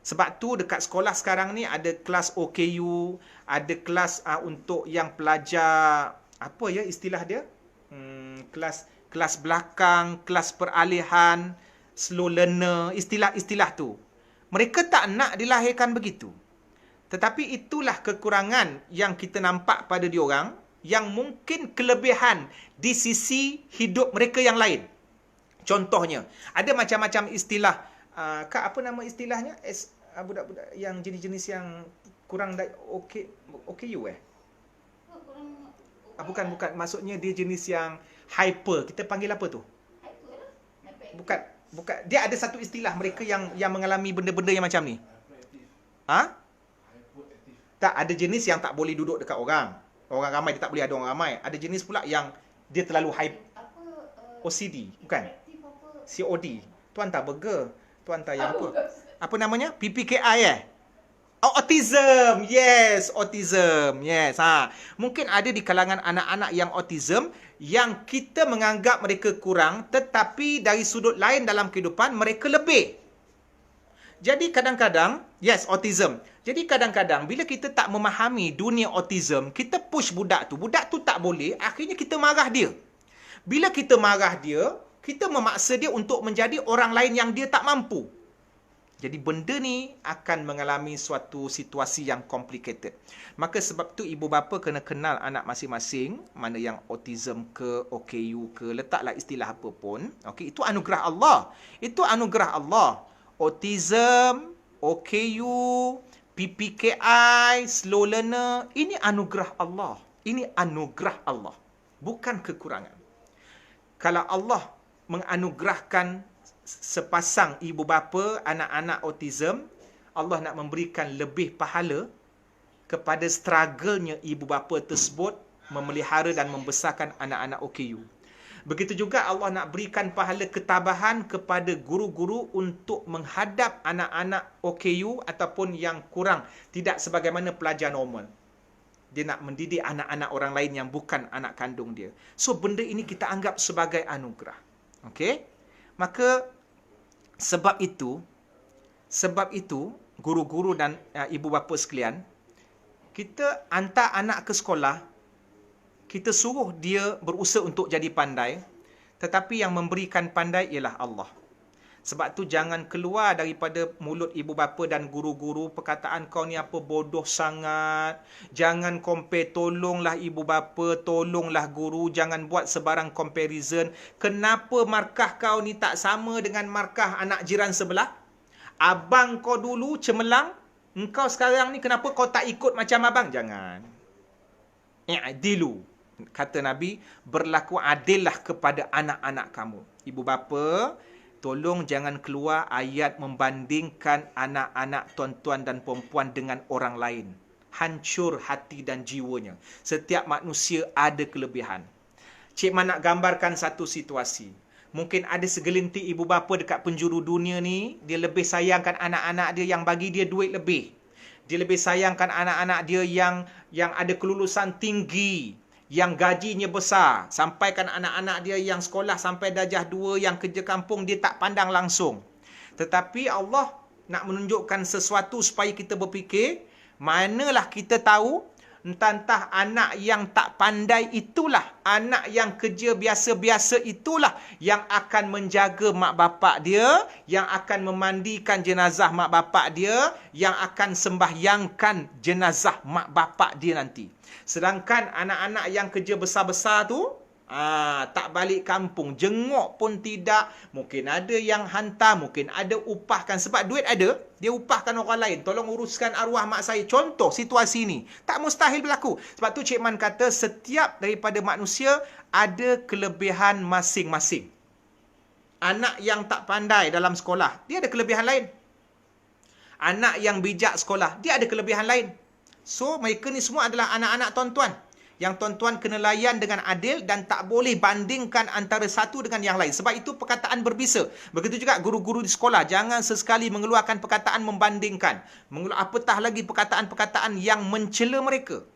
Sebab tu dekat sekolah sekarang ni ada kelas OKU, ada kelas untuk yang pelajar, apa ya istilah dia? Kelas belakang, kelas peralihan, slow learner, istilah-istilah tu. Mereka tak nak dilahirkan begitu. Tetapi itulah kekurangan yang kita nampak pada diorang, yang mungkin kelebihan di sisi hidup mereka yang lain. Contohnya, ada macam-macam istilah. Kak, apa nama istilahnya? Budak-budak yang jenis-jenis yang kurang OKU bukan. Maksudnya dia jenis yang hyper. Kita panggil apa tu? Bukan. Dia ada satu istilah mereka yang mengalami benda-benda yang macam ni. Tak, ada jenis yang tak boleh duduk dekat orang. Orang ramai dia tak boleh ada orang ramai. Ada jenis pula yang dia terlalu hype. OCD, bukan? COD. Tu hantar burger. Tu hantar yang apa? Apa namanya? PPKI autism. Yes, autism. Yes. Mungkin ada di kalangan anak-anak yang autism yang kita menganggap mereka kurang, tetapi dari sudut lain dalam kehidupan mereka lebih. Jadi kadang-kadang, yes, autism. Jadi kadang-kadang bila kita tak memahami dunia autism, kita push budak tu tak boleh, akhirnya kita marah dia. Bila kita marah dia, kita memaksa dia untuk menjadi orang lain yang dia tak mampu. Jadi benda ni akan mengalami suatu situasi yang complicated. Maka sebab tu ibu bapa kena kenal anak masing-masing, mana yang autism ke, OKU ke, letaklah istilah apa pun. Okey, itu anugerah Allah. Itu anugerah Allah. Autism, OKU, PPKI, slow learner, ini anugerah Allah. Ini anugerah Allah, bukan kekurangan. Kalau Allah menganugerahkan sepasang ibu bapa anak-anak autism, Allah nak memberikan lebih pahala kepada struggle-nya ibu bapa tersebut memelihara dan membesarkan anak-anak OKU. Begitu juga Allah nak berikan pahala ketabahan kepada guru-guru untuk menghadap anak-anak OKU ataupun yang kurang tidak sebagaimana pelajar normal. Dia nak mendidik anak-anak orang lain yang bukan anak kandung dia. So benda ini kita anggap sebagai anugerah. Okey? Maka sebab itu guru-guru dan ibu bapa sekalian, kita hantar anak ke sekolah, kita suruh dia berusaha untuk jadi pandai, tetapi yang memberikan pandai ialah Allah. Sebab tu jangan keluar daripada mulut ibu bapa dan guru-guru perkataan kau ni apa bodoh sangat. Jangan compare, tolonglah ibu bapa, tolonglah guru, jangan buat sebarang comparison. Kenapa markah kau ni tak sama dengan markah anak jiran sebelah? Abang kau dulu cemerlang, engkau sekarang ni kenapa kau tak ikut macam abang? Jangan. I'dilu. Kata Nabi, berlaku adillah kepada anak-anak kamu. Ibu bapa, tolong jangan keluar ayat membandingkan anak-anak tuan-tuan dan perempuan dengan orang lain. Hancur hati dan jiwanya. Setiap manusia ada kelebihan. Cik Man nak gambarkan satu situasi. Mungkin ada segelintir ibu bapa dekat penjuru dunia ni, dia lebih sayangkan anak-anak dia yang bagi dia duit lebih. Dia lebih sayangkan anak-anak dia yang ada kelulusan tinggi, yang gajinya besar. Sampaikan anak-anak dia yang sekolah sampai darjah 2, yang kerja kampung dia tak pandang langsung. Tetapi Allah nak menunjukkan sesuatu supaya kita berfikir, manalah kita tahu, entah anak yang tak pandai itulah, anak yang kerja biasa-biasa itulah yang akan menjaga mak bapak dia, yang akan memandikan jenazah mak bapak dia, yang akan sembahyangkan jenazah mak bapak dia nanti. Sedangkan anak-anak yang kerja besar-besar tu, tak balik kampung, jenguk pun tidak. Mungkin ada yang hantar, mungkin ada upahkan. Sebab duit ada, dia upahkan orang lain. Tolong uruskan arwah mak saya. Contoh situasi ni. Tak mustahil berlaku. Sebab tu Cik Man kata, setiap daripada manusia ada kelebihan masing-masing. Anak yang tak pandai dalam sekolah, dia ada kelebihan lain. Anak yang bijak sekolah, dia ada kelebihan lain. So, mereka ni semua adalah anak-anak tuan-tuan. Yang tuan-tuan kena layan dengan adil dan tak boleh bandingkan antara satu dengan yang lain. Sebab itu perkataan berbisa. Begitu juga guru-guru di sekolah. Jangan sesekali mengeluarkan perkataan membandingkan. Apatah lagi perkataan-perkataan yang mencela mereka.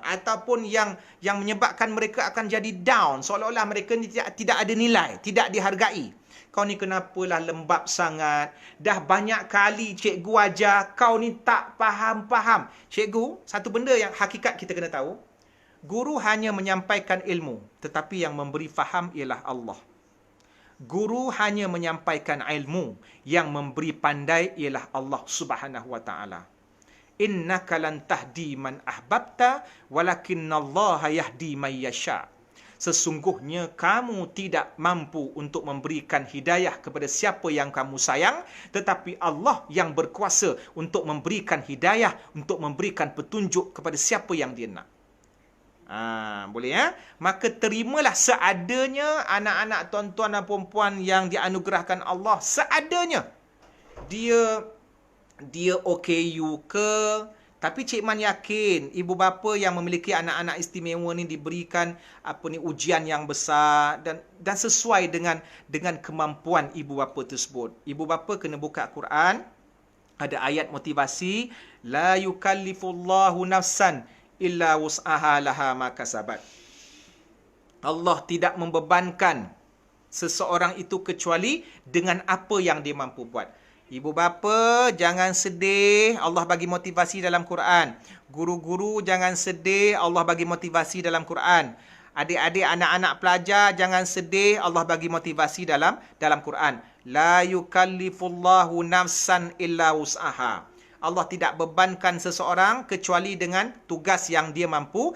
Ataupun yang menyebabkan mereka akan jadi down. Seolah-olah mereka ni tidak ada nilai. Tidak dihargai. Kau ni kenapalah lembab sangat? Dah banyak kali cikgu ajar, kau ni tak faham-faham. Cikgu, satu benda yang hakikat kita kena tahu. Guru hanya menyampaikan ilmu, tetapi yang memberi faham ialah Allah. Guru hanya menyampaikan ilmu, yang memberi pandai ialah Allah Subhanahu wa taala. Innaka lan tahdi man ahbabta, walakinnallaha yahdi man yasha. Sesungguhnya kamu tidak mampu untuk memberikan hidayah kepada siapa yang kamu sayang, tetapi Allah yang berkuasa untuk memberikan hidayah, untuk memberikan petunjuk kepada siapa yang dia nak. Boleh ya? Maka terimalah seadanya anak-anak tuan-tuan dan perempuan yang dianugerahkan Allah, seadanya. Dia OKU ke? Tapi Cik Man yakin ibu bapa yang memiliki anak-anak istimewa ni diberikan ujian yang besar dan sesuai dengan kemampuan ibu bapa tersebut. Ibu bapa kena buka Quran, ada ayat motivasi, la yukallifullahu nafsan illa wus'aha laha ma kasabat. Allah tidak membebankan seseorang itu kecuali dengan apa yang dia mampu buat. Ibu bapa jangan sedih, Allah bagi motivasi dalam Quran. Guru-guru jangan sedih, Allah bagi motivasi dalam Quran. Adik-adik, anak-anak pelajar jangan sedih, Allah bagi motivasi dalam Quran. La yukallifullahu nafsan illa wus'aha. Allah tidak bebankan seseorang kecuali dengan tugas yang dia mampu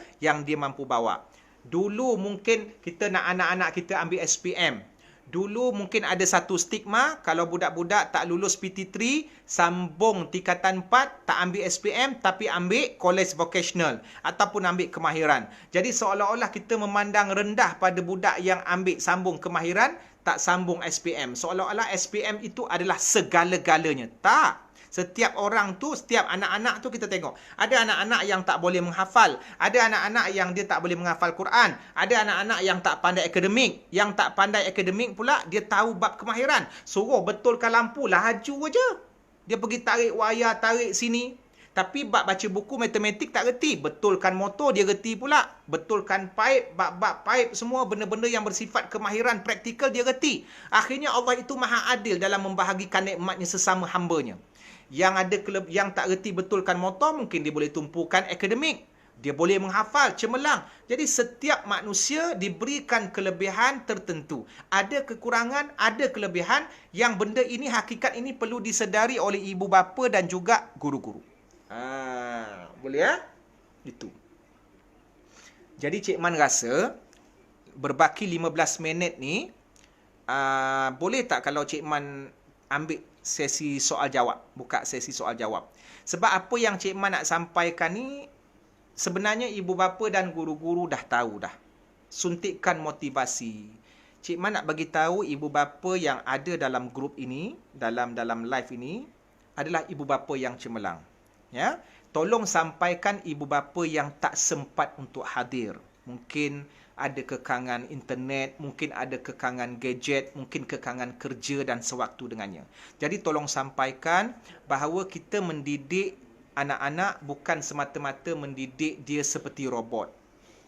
bawa. Dulu mungkin kita nak anak-anak kita ambil SPM. Dulu mungkin ada satu stigma, kalau budak-budak tak lulus PT3, sambung tingkatan 4, tak ambil SPM, tapi ambil college vocational ataupun ambil kemahiran. Jadi seolah-olah kita memandang rendah pada budak yang ambil sambung kemahiran, tak sambung SPM. Seolah-olah SPM itu adalah segala-galanya. Tak. Setiap orang tu, setiap anak-anak tu kita tengok. Ada anak-anak yang tak boleh menghafal. Ada anak-anak yang dia tak boleh menghafal Quran. Ada anak-anak yang tak pandai akademik. Yang tak pandai akademik pula, dia tahu bab kemahiran. Suruh betulkan lampu, laju aja. Dia pergi tarik wayar, tarik sini. Tapi bab baca buku matematik tak reti. Betulkan motor dia reti pula. Betulkan pipe, bab-bab pipe semua benda-benda yang bersifat kemahiran praktikal dia reti. Akhirnya Allah itu maha adil dalam membahagikan nikmatnya sesama hambanya. Yang tak reti betulkan motor mungkin dia boleh tumpukan akademik. Dia boleh menghafal, cemerlang. Jadi setiap manusia diberikan kelebihan tertentu. Ada kekurangan, ada kelebihan. Yang benda ini, hakikat ini perlu disedari oleh ibu bapa dan juga guru-guru. Boleh ya? Itu. Jadi Cik Man rasa berbaki 15 minit ni, boleh tak kalau Cik Man ambil sesi soal jawab, buka sesi soal jawab. Sebab apa yang Cik Man nak sampaikan ni sebenarnya ibu bapa dan guru-guru dah tahu dah. Suntikan motivasi. Cik Man nak bagi tahu ibu bapa yang ada dalam grup ini, dalam live ini adalah ibu bapa yang cemerlang. Ya, tolong sampaikan ibu bapa yang tak sempat untuk hadir. Mungkin ada kekangan internet, mungkin ada kekangan gadget, mungkin kekangan kerja dan sewaktu dengannya. Jadi tolong sampaikan bahawa kita mendidik anak-anak bukan semata-mata mendidik dia seperti robot.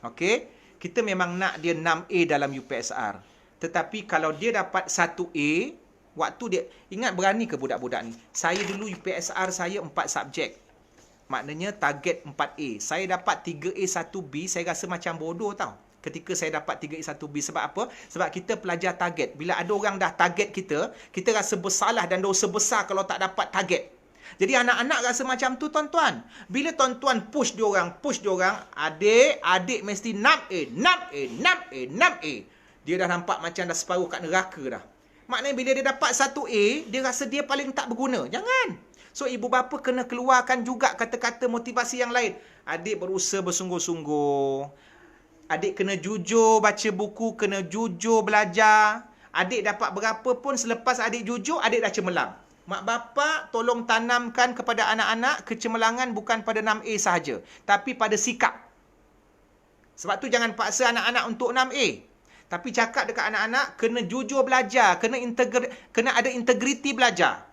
Okey? Kita memang nak dia 6A dalam UPSR. Tetapi kalau dia dapat 1A, waktu dia... Ingat berani ke budak-budak ni? Saya dulu UPSR saya 4 subjek. Maknanya target 4A. Saya dapat 3A 1B, saya rasa macam bodoh tau. Ketika saya dapat 3A 1B. Sebab apa? Sebab kita pelajar target. Bila ada orang dah target kita, kita rasa bersalah dan dosa besar kalau tak dapat target. Jadi anak-anak rasa macam tu tuan-tuan. Bila tuan-tuan push diorang, adik mesti 6A, 6A, 6A, 6A. Dia dah nampak macam dah separuh kat neraka dah. Maknanya bila dia dapat 1A, dia rasa dia paling tak berguna. Jangan. So ibu bapa kena keluarkan juga kata-kata motivasi yang lain. Adik berusaha bersungguh-sungguh. Adik kena jujur baca buku, kena jujur belajar. Adik dapat berapa pun selepas adik jujur, adik dah cemerlang. Mak bapak tolong tanamkan kepada anak-anak kecemerlangan bukan pada 6A sahaja, tapi pada sikap. Sebab tu jangan paksa anak-anak untuk 6A. Tapi cakap dekat anak-anak, kena jujur belajar, kena ada integriti belajar.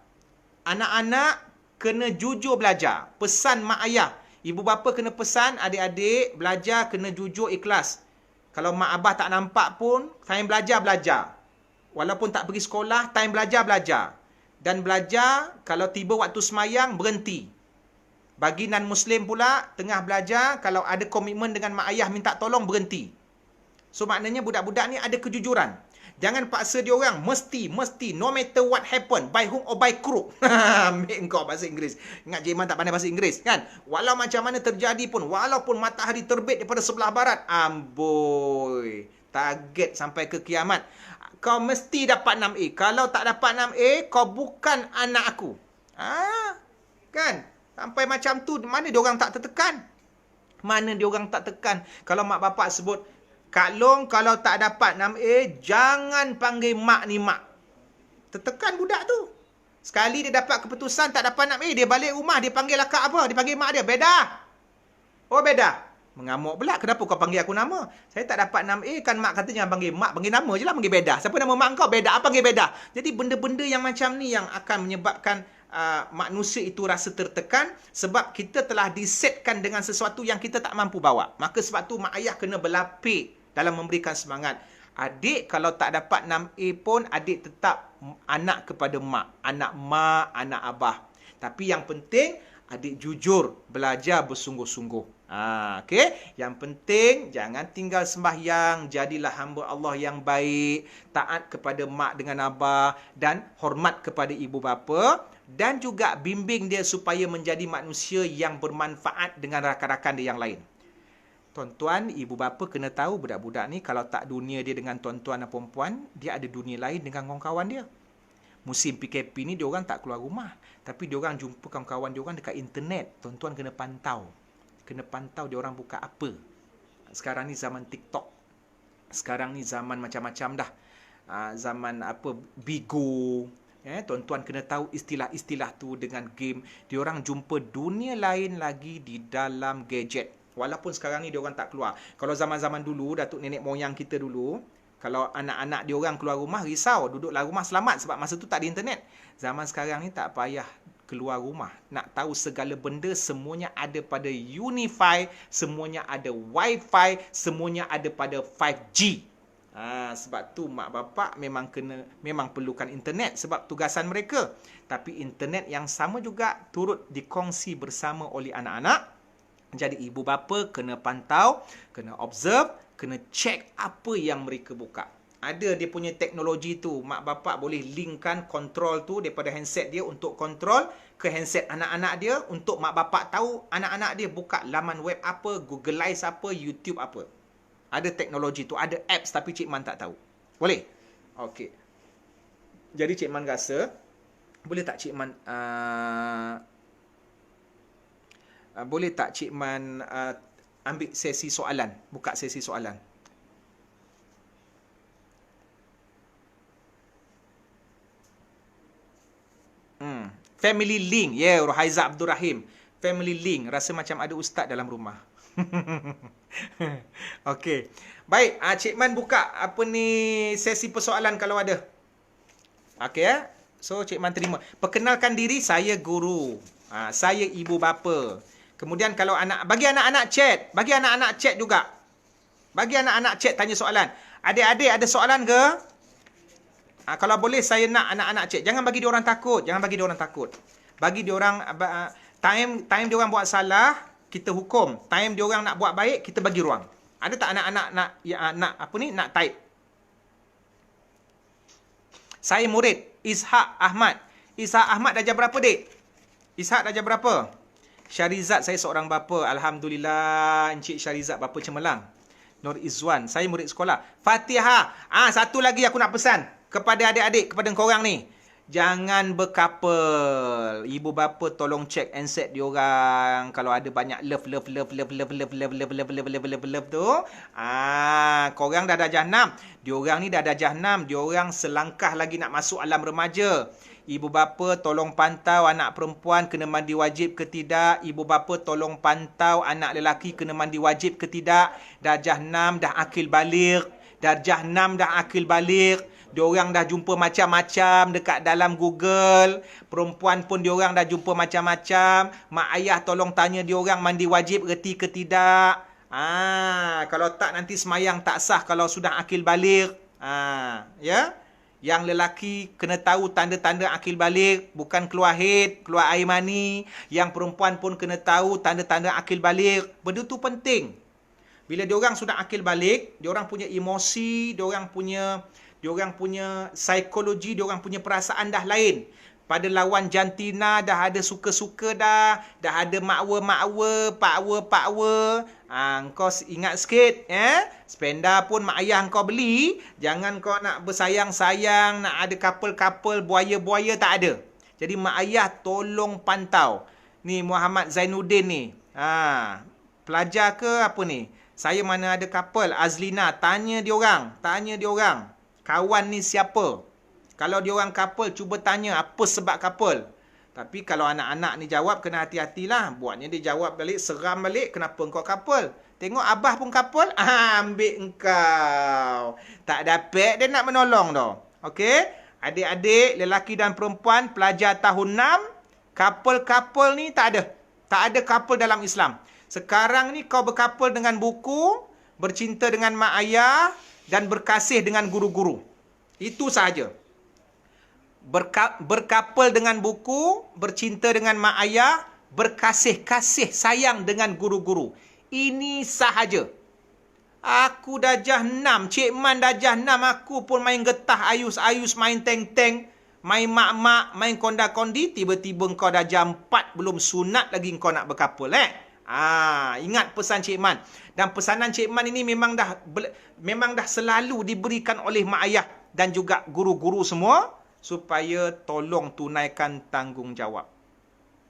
Anak-anak kena jujur belajar. Pesan mak ayah. Ibu bapa kena pesan adik-adik belajar kena jujur ikhlas. Kalau mak abah tak nampak pun, time belajar. Walaupun tak pergi sekolah, time belajar. Dan belajar, kalau tiba waktu semayang, berhenti. Bagi non-Muslim pula, tengah belajar, kalau ada komitmen dengan mak ayah minta tolong, berhenti. So, maknanya budak-budak ni ada kejujuran. Jangan paksa dia orang, mesti, no matter what happen, by hook or by crook. Ambil engkau bahasa Inggeris. Ingat Cik Man tak pandai bahasa Inggeris, kan? Walau macam mana terjadi pun, walaupun matahari terbit daripada sebelah barat, amboi, target sampai ke kiamat. Kau mesti dapat 6A. Kalau tak dapat 6A, kau bukan anak aku. Kan? Sampai macam tu, mana dia orang tak tertekan? Mana dia orang tak tekan? Kalau mak bapak sebut, Kak Long, kalau tak dapat 6A, jangan panggil mak ni mak. Tertekan budak tu. Sekali dia dapat keputusan tak dapat 6A, dia balik rumah, dia panggil akak apa? Dia panggil mak dia, Beda. Oh, Beda. Mengamuk pula, kenapa kau panggil aku nama? Saya tak dapat 6A, kan mak kata jangan panggil mak, panggil nama je lah, panggil Beda. Siapa nama mak kau? Beda, panggil Beda. Jadi benda-benda yang macam ni yang akan menyebabkan manusia itu rasa tertekan sebab kita telah disetkan dengan sesuatu yang kita tak mampu bawa. Maka sebab tu mak ayah kena berlapik dalam memberikan semangat. Adik kalau tak dapat 6A pun, adik tetap anak kepada mak. Anak mak, anak abah. Tapi yang penting, adik jujur, belajar bersungguh-sungguh. Okay? Yang penting, jangan tinggal sembahyang. Jadilah hamba Allah yang baik. Taat kepada mak dengan abah. Dan hormat kepada ibu bapa. Dan juga bimbing dia supaya menjadi manusia yang bermanfaat dengan rakan-rakan dia yang lain. Tuan-tuan, ibu bapa kena tahu budak-budak ni kalau tak dunia dia dengan tuan-tuan dan perempuan, dia ada dunia lain dengan kawan-kawan dia. Musim PKP ni, dia orang tak keluar rumah. Tapi dia orang jumpa kawan-kawan dia orang dekat internet. Tuan-tuan kena pantau. Kena pantau dia orang buka apa. Sekarang ni zaman TikTok. Sekarang ni zaman macam-macam dah. Zaman apa, Bigo. Tuan-tuan kena tahu istilah-istilah tu dengan game. Dia orang jumpa dunia lain lagi di dalam gadget. Walaupun sekarang ni dia orang tak keluar. Kalau zaman-zaman dulu, datuk nenek moyang kita dulu, kalau anak-anak dia orang keluar rumah, risau. Duduk dalam rumah selamat sebab masa tu tak ada internet. Zaman sekarang ni tak payah keluar rumah. Nak tahu segala benda, semuanya ada pada Unify, semuanya ada Wi-Fi, semuanya ada pada 5G. Sebab tu mak bapak memang perlukan internet sebab tugasan mereka. Tapi internet yang sama juga turut dikongsi bersama oleh anak-anak. Jadi ibu bapa kena pantau, kena observe, kena check apa yang mereka buka. Ada dia punya teknologi tu, mak bapak boleh linkkan kontrol tu daripada handset dia untuk kontrol ke handset anak-anak dia, untuk mak bapak tahu anak-anak dia buka laman web apa, Googleize apa, YouTube apa. Ada teknologi tu, ada apps tapi Cik Man tak tahu. Boleh? Okey. Jadi Cik Man rasa, boleh tak Cik Man boleh tak Cik Man ambil sesi soalan, buka sesi soalan. Family link. Ya, Rohaiza Abdul Rahim. Family link. Rasa macam ada ustaz dalam rumah. Okey. Baik, Cik Man buka apa ni sesi persoalan kalau ada. Okey ya. So Cik Man terima. Perkenalkan diri, saya guru. Saya ibu bapa. Kemudian kalau bagi anak-anak chat, bagi anak-anak chat juga. Bagi anak-anak chat tanya soalan. Adik-adik ada soalan ke? Kalau boleh saya nak anak-anak chat. Jangan bagi diorang takut, jangan bagi diorang takut. Bagi diorang time diorang buat salah, kita hukum. Time diorang nak buat baik, kita bagi ruang. Ada tak anak-anak nak type? Saya murid Ishak Ahmad. Ishak Ahmad darjah berapa, Dik? Ishak darjah berapa? Syarizat, saya seorang bapa. Alhamdulillah, Encik Syarizat bapa cemerlang. Nur Izwan, saya murid sekolah. Fatihah. Satu lagi aku nak pesan kepada adik-adik, kepada korang ni. Jangan berkapal. Ibu bapa tolong check handset diorang. Kalau ada banyak love tu. Korang dah darjah 6. Diorang ni dah darjah 6. Diorang selangkah lagi nak masuk alam remaja. Ibu bapa tolong pantau anak perempuan kena mandi wajib ke tidak. Ibu bapa tolong pantau anak lelaki kena mandi wajib ke tidak. Darjah 6 dah akil baligh. Darjah 6 dah akil baligh. Diorang dah jumpa macam-macam dekat dalam Google. Perempuan pun diorang dah jumpa macam-macam. Mak ayah tolong tanya diorang mandi wajib reti ke tidak. Kalau tak nanti semayang tak sah kalau sudah akil baligh. Ya. Yang lelaki kena tahu tanda-tanda akil baligh, bukan keluar haid, keluar air mani. Yang perempuan pun kena tahu tanda-tanda akil baligh. Benda tu penting. Bila diorang sudah akil baligh, diorang punya emosi, diorang punya psikologi, diorang punya perasaan dah lain. Pada lawan jantina dah ada suka-suka dah ada makwa-makwa, pakwa-pakwa. Kau ingat sikit, Spenda pun mak ayah kau beli, jangan kau nak bersayang-sayang, nak ada couple-couple, buaya-buaya, tak ada. Jadi mak ayah tolong pantau. Ni Muhammad Zainuddin ni. Pelajar ke apa ni? Saya mana ada couple, Azlina, tanya diorang. Kawan ni siapa? Kalau diorang couple, cuba tanya apa sebab couple. Tapi kalau anak-anak ni jawab, kena hati-hatilah. Buatnya dia jawab balik, seram balik, kenapa engkau couple? Tengok abah pun couple, ambil engkau. Tak dapat dia nak menolong dah. Okey? Adik-adik, lelaki dan perempuan, pelajar tahun 6, couple-couple ni tak ada. Tak ada couple dalam Islam. Sekarang ni kau berkapal dengan buku, bercinta dengan mak ayah, dan berkasih dengan guru-guru. Itu sahaja. Berkapal dengan buku, bercinta dengan mak ayah, berkasih-kasih sayang dengan guru-guru. Ini sahaja. Aku darjah 6, Cik Man darjah 6, aku pun main getah ayus-ayus, main teng-teng, main mak-mak, main konda-kondi, tiba-tiba kau darjah 4, belum sunat lagi kau nak berkapal, ingat pesan Cik Man. Dan pesanan Cik Man ini memang dah selalu diberikan oleh mak ayah dan juga guru-guru semua, supaya tolong tunaikan tanggungjawab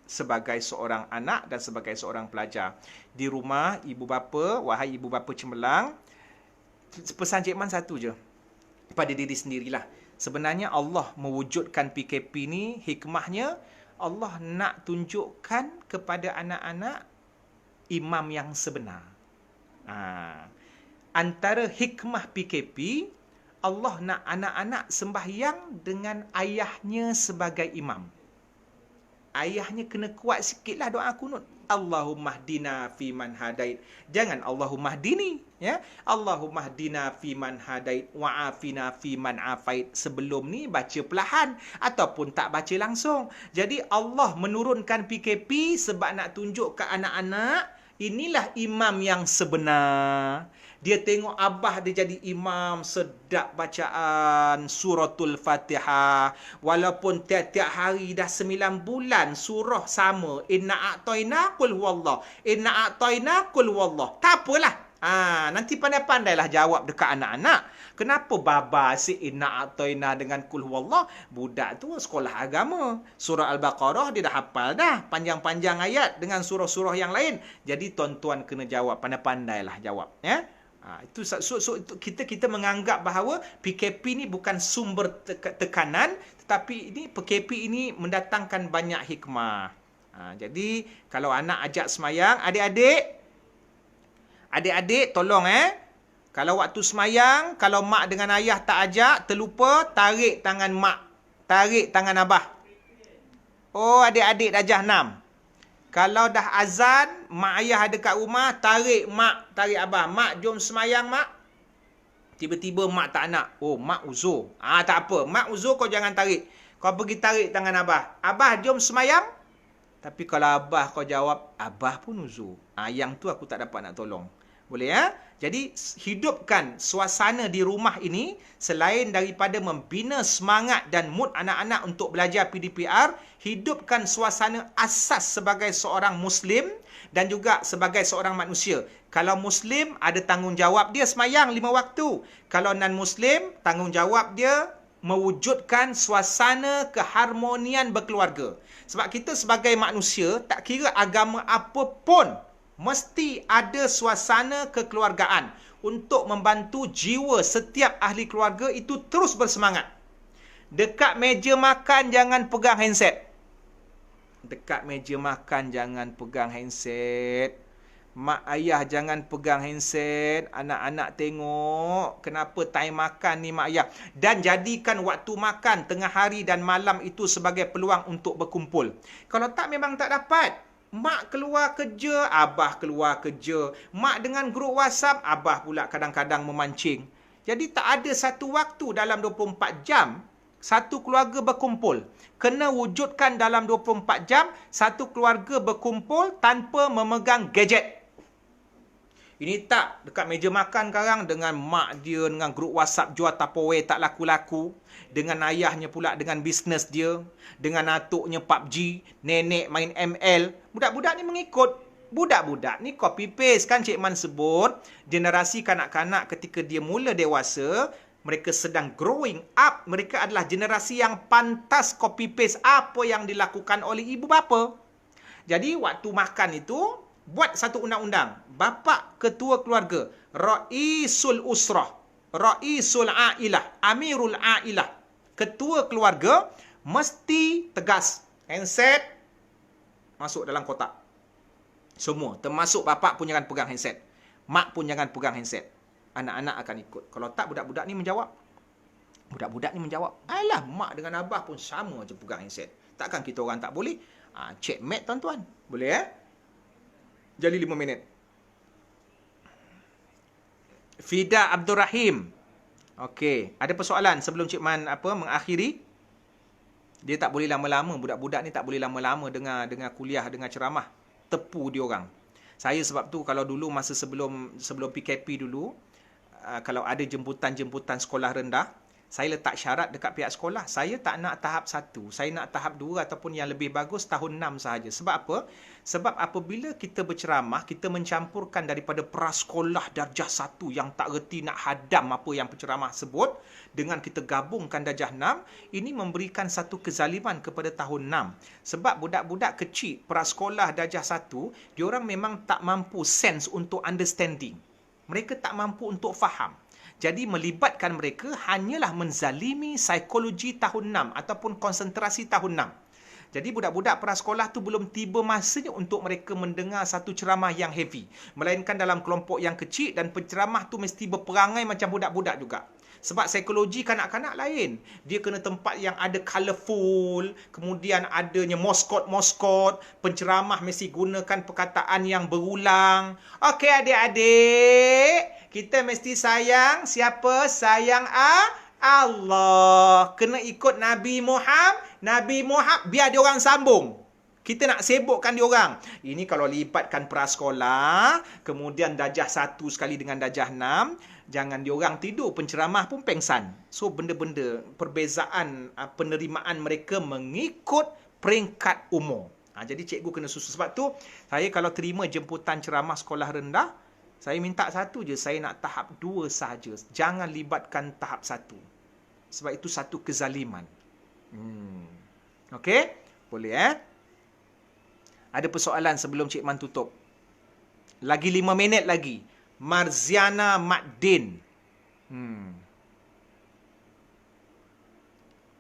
sebagai seorang anak dan sebagai seorang pelajar. Di rumah, ibu bapa, wahai ibu bapa cemerlang, pesan Cik Man satu je, pada diri sendirilah. Sebenarnya Allah mewujudkan PKP ni, hikmahnya Allah nak tunjukkan kepada anak-anak imam yang sebenar. Antara hikmah PKP, Allah nak anak-anak sembahyang dengan ayahnya sebagai imam. ayahnya kena kuat sikitlah doa kunut. Allahumma hdina fiman hadait. Jangan Allahumma hdini, ya. Allahumma hdina fiman hadait wa afina fiman afait. Sebelum ni baca perlahan ataupun tak baca langsung. Jadi Allah menurunkan PKP sebab nak tunjuk ke anak-anak, inilah imam yang sebenar. Dia tengok abah dia jadi imam, sedap bacaan suratul Fatihah. Walaupun tiap-tiap hari dah 9 bulan surah sama. Inna a'toina qul huwallah. Inna a'toina qul huwallah. Tak apalah. Nanti pandai-pandailah jawab dekat anak-anak. Kenapa baba si inna a'toina dengan qul huwallah? Budak tu sekolah agama. Surah Al-Baqarah dia dah hafal dah. Panjang-panjang ayat dengan surah-surah yang lain. Jadi tuan-tuan kena jawab. Pandai-pandailah jawab. Ya. Itu kita menganggap bahawa PKP ni bukan sumber tekanan, tetapi ini PKP ini mendatangkan banyak hikmah. Jadi kalau anak ajak semayang, adik-adik tolong kalau waktu semayang, kalau mak dengan ayah tak ajak, terlupa, tarik tangan mak, tarik tangan abah. Oh, adik-adik darjah 6. Kalau dah azan, mak ayah ada kat rumah, tarik mak, tarik abah. Mak, jom semayang, mak. Tiba-tiba mak tak nak. Oh, mak uzur. Tak apa. Mak uzur, kau jangan tarik. Kau pergi tarik tangan abah. Abah, jom semayang. Tapi kalau abah kau jawab, abah pun uzur. Yang tu aku tak dapat nak tolong. Boleh, ya? Jadi, hidupkan suasana di rumah ini, selain daripada membina semangat dan mood anak-anak untuk belajar PDPR, hidupkan suasana asas sebagai seorang Muslim dan juga sebagai seorang manusia. Kalau Muslim, ada tanggungjawab dia semayang 5 waktu. Kalau non-Muslim, tanggungjawab dia mewujudkan suasana keharmonian berkeluarga. Sebab kita sebagai manusia, tak kira agama apa pun, mesti ada suasana kekeluargaan untuk membantu jiwa setiap ahli keluarga itu terus bersemangat. Dekat meja makan jangan pegang handset. Dekat meja makan jangan pegang handset. Mak ayah jangan pegang handset. Anak-anak tengok kenapa time makan ni mak ayah. Dan jadikan waktu makan tengah hari dan malam itu sebagai peluang untuk berkumpul. Kalau tak, memang tak dapat. Mak keluar kerja, abah keluar kerja. Mak dengan grup WhatsApp, abah pula kadang-kadang memancing. Jadi tak ada satu waktu dalam 24 jam satu keluarga berkumpul. Kena wujudkan dalam 24 jam satu keluarga berkumpul tanpa memegang gadget. Ini tak dekat meja makan sekarang dengan mak dia dengan grup WhatsApp jual Tupperware tak laku-laku. Dengan ayahnya pula dengan bisnes dia. Dengan atuknya PUBG. Nenek main ML. Budak-budak ni mengikut. Budak-budak ni copy paste. Kan Cik Man sebut, generasi kanak-kanak ketika dia mula dewasa, mereka sedang growing up. Mereka adalah generasi yang pantas copy paste apa yang dilakukan oleh ibu bapa. Jadi waktu makan itu, buat satu undang-undang. Bapa ketua keluarga, Raisul Usrah, Raisul Ailah, Amirul Ailah, ketua keluarga mesti tegas. Handset masuk dalam kotak. Semua, termasuk bapa pun jangan pegang handset. Mak pun jangan pegang handset. Anak-anak akan ikut. Kalau tak, budak-budak ni menjawab. Budak-budak ni menjawab. Alah, mak dengan abah pun sama je pegang handset. Takkan kita orang tak boleh? Checkmate tuan-tuan. Boleh Jadi 5 minit. Fida Abdul Rahim. Okey, ada persoalan sebelum Cik Man mengakhiri? Dia tak boleh lama-lama, budak-budak ni tak boleh lama-lama dengar kuliah, dengar ceramah. Tepu dia orang. Saya sebab tu kalau dulu masa sebelum PKP dulu, kalau ada jemputan-jemputan sekolah rendah, saya letak syarat dekat pihak sekolah. Saya tak nak tahap 1. Saya nak tahap 2 ataupun yang lebih bagus tahun 6 sahaja. Sebab apa? Sebab apabila kita berceramah, kita mencampurkan daripada prasekolah darjah 1 yang tak reti nak hadam apa yang penceramah sebut, dengan kita gabungkan darjah 6, ini memberikan satu kezaliman kepada tahun 6. Sebab budak-budak kecil prasekolah darjah 1, diorang memang tak mampu sense untuk understanding. Mereka tak mampu untuk faham. Jadi melibatkan mereka hanyalah menzalimi psikologi tahun 6 ataupun konsentrasi tahun 6. Jadi budak-budak prasekolah tu belum tiba masanya untuk mereka mendengar satu ceramah yang heavy. Melainkan dalam kelompok yang kecil dan penceramah tu mesti berperangai macam budak-budak juga. Sebab psikologi kanak-kanak lain. Dia kena tempat yang ada colourful, kemudian adanya moskot-moskot, penceramah mesti gunakan perkataan yang berulang. Okey adik-adik, kita mesti sayang siapa? Sayang Allah. Kena ikut Nabi Muhammad. Biar dia orang sambung. Kita nak sibukkan dia orang. Ini kalau lipatkan prasekolah, kemudian darjah 1 sekali dengan darjah 6, jangan dia orang tidur, penceramah pun pengsan. So benda-benda perbezaan penerimaan mereka mengikut peringkat umur. Jadi cikgu kena susun. Sebab tu saya kalau terima jemputan ceramah sekolah rendah, saya minta satu je, saya nak tahap 2 sahaja. Jangan libatkan tahap 1. Sebab itu satu kezaliman. Okey? Boleh Ada persoalan sebelum Cik Man tutup? Lagi 5 minit lagi. Marziana Makdin.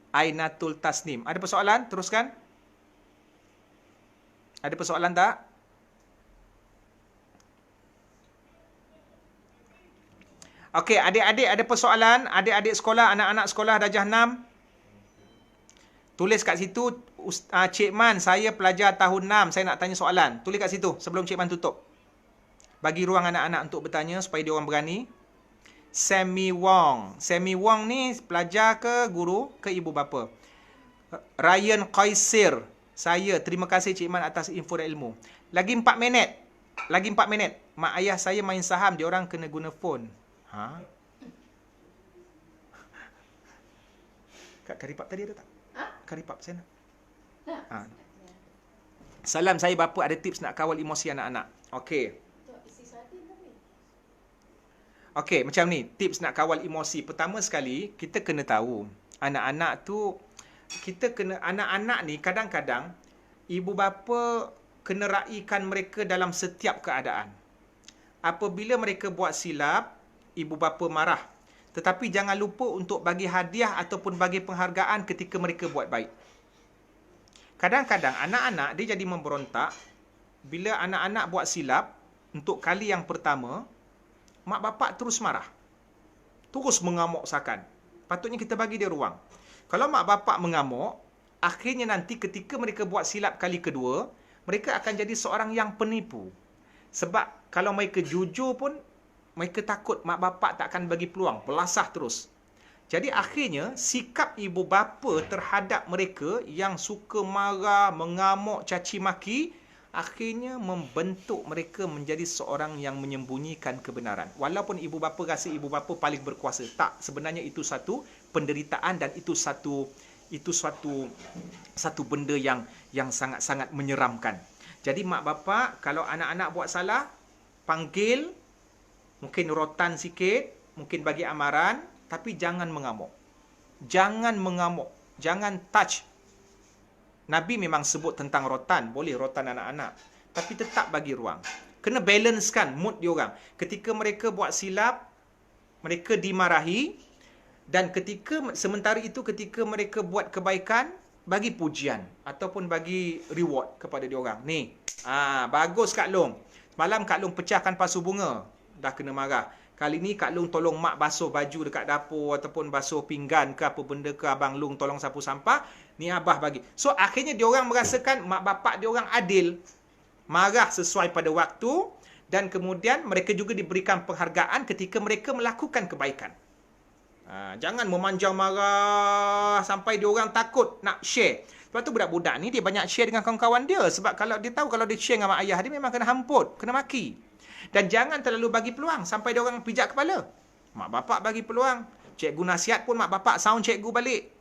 Ainatul Tasnim. Ada persoalan? Teruskan. Ada persoalan tak? Okey, adik-adik ada persoalan? Adik-adik sekolah, anak-anak sekolah darjah 6? Tulis kat situ, Cik Man, saya pelajar tahun 6, saya nak tanya soalan. Tulis kat situ sebelum Cik Man tutup. Bagi ruang anak-anak untuk bertanya supaya dia orang berani. Sammy Wong. Sammy Wong ni pelajar ke guru ke ibu bapa? Ryan Qaisir. Saya, terima kasih Cik Man atas info dan ilmu. Lagi 4 minit. Lagi 4 minit. Mak ayah saya main saham, dia orang kena guna phone. Kat karipap tadi ada tak? Karipap saya nak. Salam, saya bapa ada tips nak kawal emosi anak-anak. Okey. Okey, macam ni, tips nak kawal emosi. Pertama sekali, kita kena tahu anak-anak tu, anak-anak ni kadang-kadang ibu bapa kena raikan mereka dalam setiap keadaan. Apabila mereka buat silap, ibu bapa marah. Tetapi jangan lupa untuk bagi hadiah ataupun bagi penghargaan ketika mereka buat baik. Kadang-kadang anak-anak dia jadi memberontak bila anak-anak buat silap untuk kali yang pertama, mak bapak terus marah. Terus mengamuk-sakan. Patutnya kita bagi dia ruang. Kalau mak bapak mengamuk, akhirnya nanti ketika mereka buat silap kali kedua, mereka akan jadi seorang yang penipu. Sebab kalau mereka jujur pun, mereka takut mak bapak tak akan bagi peluang, belasah terus. Jadi akhirnya sikap ibu bapa terhadap mereka yang suka marah, mengamuk, caci maki, akhirnya membentuk mereka menjadi seorang yang menyembunyikan kebenaran. Walaupun ibu bapa rasa ibu bapa paling berkuasa, tak, sebenarnya itu satu penderitaan dan itu satu benda yang sangat-sangat menyeramkan. Jadi mak bapak kalau anak-anak buat salah, panggil, mungkin rotan sikit, mungkin bagi amaran, tapi jangan mengamuk. Jangan mengamuk. Jangan touch. Nabi memang sebut tentang rotan. Boleh rotan anak-anak. Tapi tetap bagi ruang. Kena balancekan mood diorang. Ketika mereka buat silap, mereka dimarahi. Dan sementara itu ketika mereka buat kebaikan, bagi pujian. Ataupun bagi reward kepada diorang. Ni. Bagus Kak Long. Semalam Kak Long pecahkan pasu bunga. Dah kena marah. Kali ni Kak Long tolong mak basuh baju dekat dapur ataupun basuh pinggan ke apa benda ke, Abang Long tolong sapu sampah, ni Abah bagi. So akhirnya diorang merasakan mak bapak diorang adil. Marah sesuai pada waktu dan kemudian mereka juga diberikan penghargaan ketika mereka melakukan kebaikan. Jangan memanjang marah sampai diorang takut nak share. Sebab tu budak-budak ni dia banyak share dengan kawan-kawan dia. Sebab kalau dia tahu kalau dia share dengan mak ayah dia memang kena hamput, kena maki. Dan jangan terlalu bagi peluang sampai dia orang pijak kepala. Mak bapak bagi peluang. Cikgu nasihat pun mak bapak sound cikgu balik.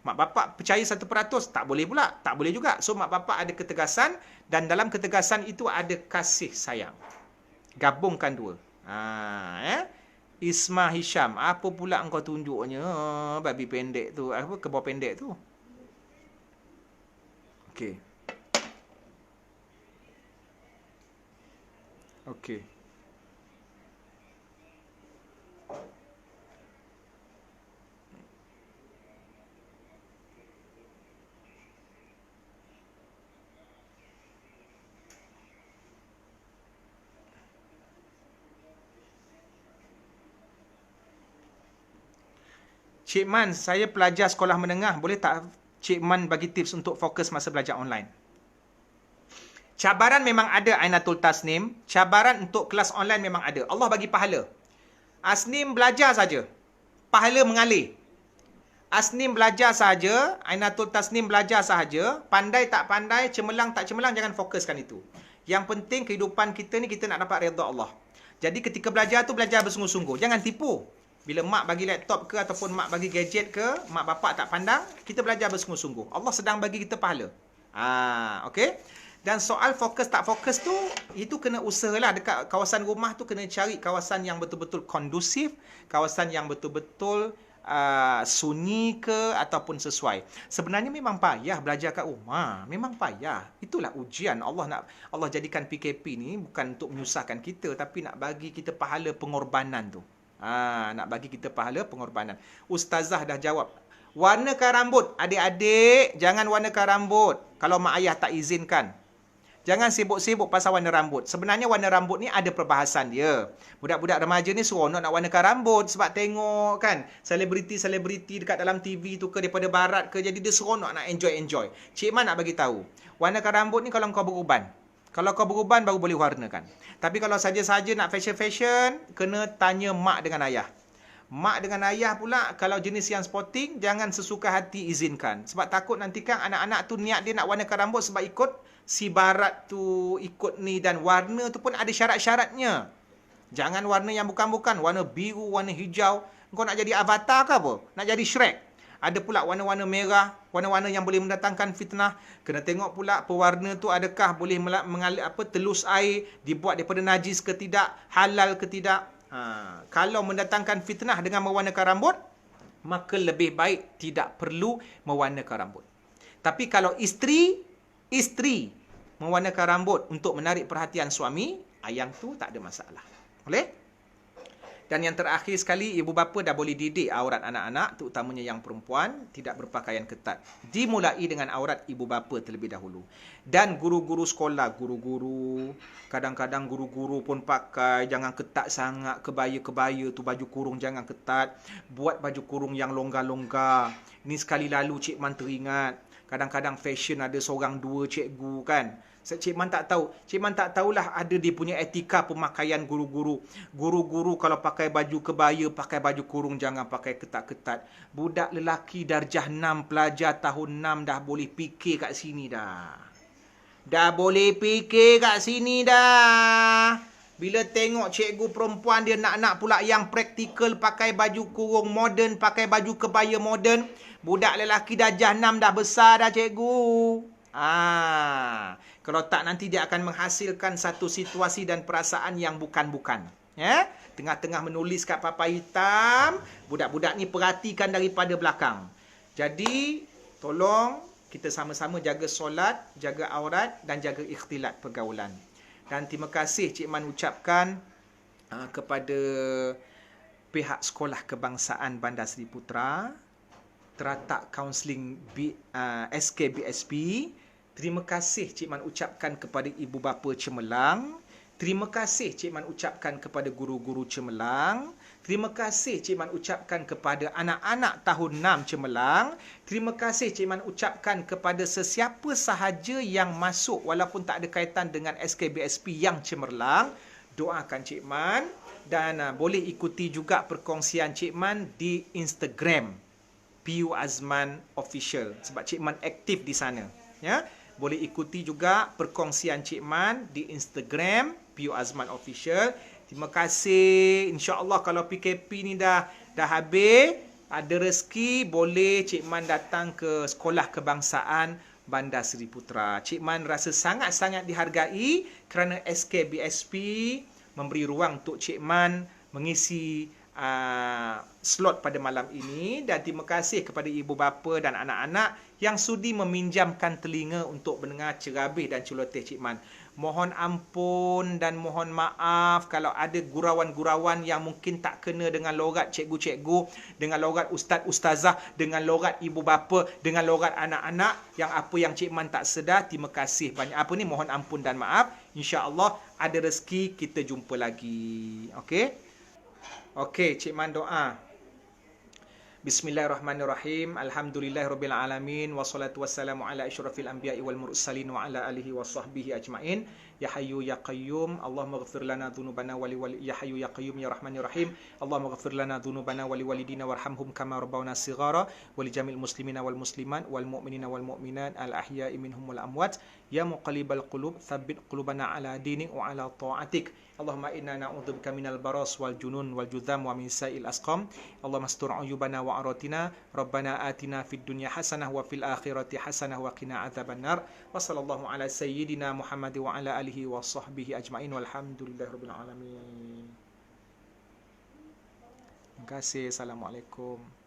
Mak bapak percaya 100%. Tak boleh pula. Tak boleh juga. So mak bapak ada ketegasan. Dan dalam ketegasan itu ada kasih sayang. Gabungkan dua. Isma Hisham. Apa pula engkau tunjuknya? Babi pendek tu. Apa kebau pendek tu? Okey. Okey. Cik Man, saya pelajar sekolah menengah. Boleh tak Cik Man bagi tips untuk fokus masa belajar online? Cabaran memang ada, Ainatul Tasnim. Cabaran untuk kelas online memang ada. Allah bagi pahala. Asnim belajar saja. Pahala mengalir. Asnim belajar saja. Ainatul Tasnim belajar sahaja. Pandai tak pandai, cemerlang tak cemerlang, jangan fokuskan itu. Yang penting kehidupan kita ni, kita nak dapat redha Allah. Jadi ketika belajar tu, belajar bersungguh-sungguh. Jangan tipu. Bila mak bagi laptop ke ataupun mak bagi gadget ke, mak bapak tak pandang, kita belajar bersungguh-sungguh. Allah sedang bagi kita pahala. Okey? Dan soal fokus tak fokus tu, itu kena usahalah. Dekat kawasan rumah tu kena cari kawasan yang betul-betul kondusif, kawasan yang betul-betul sunyi ke ataupun sesuai. Sebenarnya memang payah belajar kat rumah. Memang payah. Itulah ujian. Allah jadikan PKP ni bukan untuk menyusahkan kita, tapi nak bagi kita pahala pengorbanan tu. Nak bagi kita pahala pengorbanan. Ustazah dah jawab. Warnakan rambut. Adik-adik, jangan warnakan rambut kalau mak ayah tak izinkan. Jangan sibuk-sibuk pasal warna rambut. Sebenarnya warna rambut ni ada perbahasan dia. Budak-budak remaja ni seronok nak warnakan rambut sebab tengok kan selebriti-selebriti dekat dalam TV tu ke daripada barat ke, jadi dia seronok nak enjoy. Cik Man nak bagi tahu, warnakan rambut ni kalau kau beruban. Kalau kau beruban baru boleh warnakan. Tapi kalau saja-saja nak fashion, kena tanya mak dengan ayah. Mak dengan ayah pula, kalau jenis yang sporting, jangan sesuka hati izinkan. Sebab takut nanti kan anak-anak tu niat dia nak warnakan rambut sebab ikut si barat tu, ikut ni, dan warna tu pun ada syarat-syaratnya. Jangan warna yang bukan-bukan, warna biru, warna hijau. Kau nak jadi avatar ke apa? Nak jadi Shrek? Ada pula warna-warna merah, warna-warna yang boleh mendatangkan fitnah. Kena tengok pula pewarna tu adakah boleh mengalir telus air, dibuat daripada najis ke tidak, halal ke tidak. Kalau mendatangkan fitnah dengan mewarnakan rambut, maka lebih baik tidak perlu mewarnakan rambut. Tapi kalau isteri mewarnakan rambut untuk menarik perhatian suami, yang tu tak ada masalah. Boleh? Dan yang terakhir sekali, ibu bapa dah boleh didik aurat anak-anak, terutamanya yang perempuan, tidak berpakaian ketat. Dimulai dengan aurat ibu bapa terlebih dahulu. Dan guru-guru sekolah, kadang-kadang guru-guru pun pakai, jangan ketat sangat, kebaya-kebaya tu, baju kurung jangan ketat. Buat baju kurung yang longgar-longgar. Ini sekali lalu Cik Man teringat, kadang-kadang fashion ada seorang dua cikgu kan. Cik Man tak tahu. Cik Man tak tahulah ada dia punya etika pemakaian guru-guru. Guru-guru kalau pakai baju kebaya, pakai baju kurung, jangan pakai ketat-ketat. Budak lelaki darjah 6, pelajar tahun 6 dah boleh fikir kat sini dah. Bila tengok cikgu perempuan dia nak pula yang praktikal, pakai baju kurung moden, pakai baju kebaya moden. Budak lelaki darjah 6 dah besar dah cikgu. Kalau tak nanti dia akan menghasilkan satu situasi dan perasaan yang bukan-bukan. Ya? Tengah-tengah menulis kat papan hitam, budak-budak ni perhatikan daripada belakang. Jadi, tolong kita sama-sama jaga solat, jaga aurat dan jaga ikhtilat pergaulan. Dan terima kasih Cik Man ucapkan kepada pihak Sekolah Kebangsaan Bandar Seri Putra, teratak kaunseling SKBSP. Terima kasih Cik Man ucapkan kepada ibu bapa Cemerlang. Terima kasih Cik Man ucapkan kepada guru-guru Cemerlang. Terima kasih Cik Man ucapkan kepada anak-anak tahun 6 Cemerlang. Terima kasih Cik Man ucapkan kepada sesiapa sahaja yang masuk walaupun tak ada kaitan dengan SKBSP yang Cemerlang. Doakan Cik Man dan boleh ikuti juga perkongsian Cik Man di Instagram PU Azman Official sebab Cik Man aktif di sana. Ya, boleh ikuti juga perkongsian Cik Man di Instagram PU Azman Official. Terima kasih. InsyaAllah kalau PKP ni dah habis, ada rezeki, boleh Cik Man datang ke Sekolah Kebangsaan Bandar Seri Putra. Cik Man rasa sangat-sangat dihargai kerana SKBSP memberi ruang untuk Cik Man mengisi slot pada malam ini. Dan terima kasih kepada ibu bapa dan anak-anak yang sudi meminjamkan telinga untuk mendengar cerabih dan celoteh Cik Man. Mohon ampun dan mohon maaf kalau ada gurauan-gurauan yang mungkin tak kena dengan logat cikgu-cikgu, dengan logat ustaz-ustazah, dengan logat ibu bapa, dengan logat anak-anak, yang apa yang Cik Man tak sedar. Terima kasih banyak. Mohon ampun dan maaf. InsyaAllah ada rezeki kita jumpa lagi. Okey? Okey, Cik Man doa. Bismillahirrahmanirrahim. Alhamdulillahirabbil alamin wassalatu wassalamu ala asyrafil anbiya'i wal mursalin wa ala alihi washabbihi ajmain. Ya hayyu ya qayyum, Allahumma ighfir lana dhunubana wa liwali ya hayyu ya qayyum ya rahmanir rahim. Allahumma ighfir lana dhunubana wa liwalidina warhamhum kama rabbawna shighara wa li jamil muslimina wal muslimat wal mu'minina wal mu'minat al ahya'i minhum wal amwat. Ya muqallibal qulub, tsabbit qulubana ala dinik wa ala ta'atik. Allahumma inna na'udzubika minal baras wal junun wal judham wa min sa'il asqam. Allahumma astur uyubana wa aratina. Rabbana atina fid dunya hasanah wa fil akhirati hasanah wa qina adzabannar. Wa sallallahu ala sayyidina Muhammad wa ala alihi wa sahbihi ajmain walhamdulillahirabbil alamin. Terima kasih. Assalamualaikum.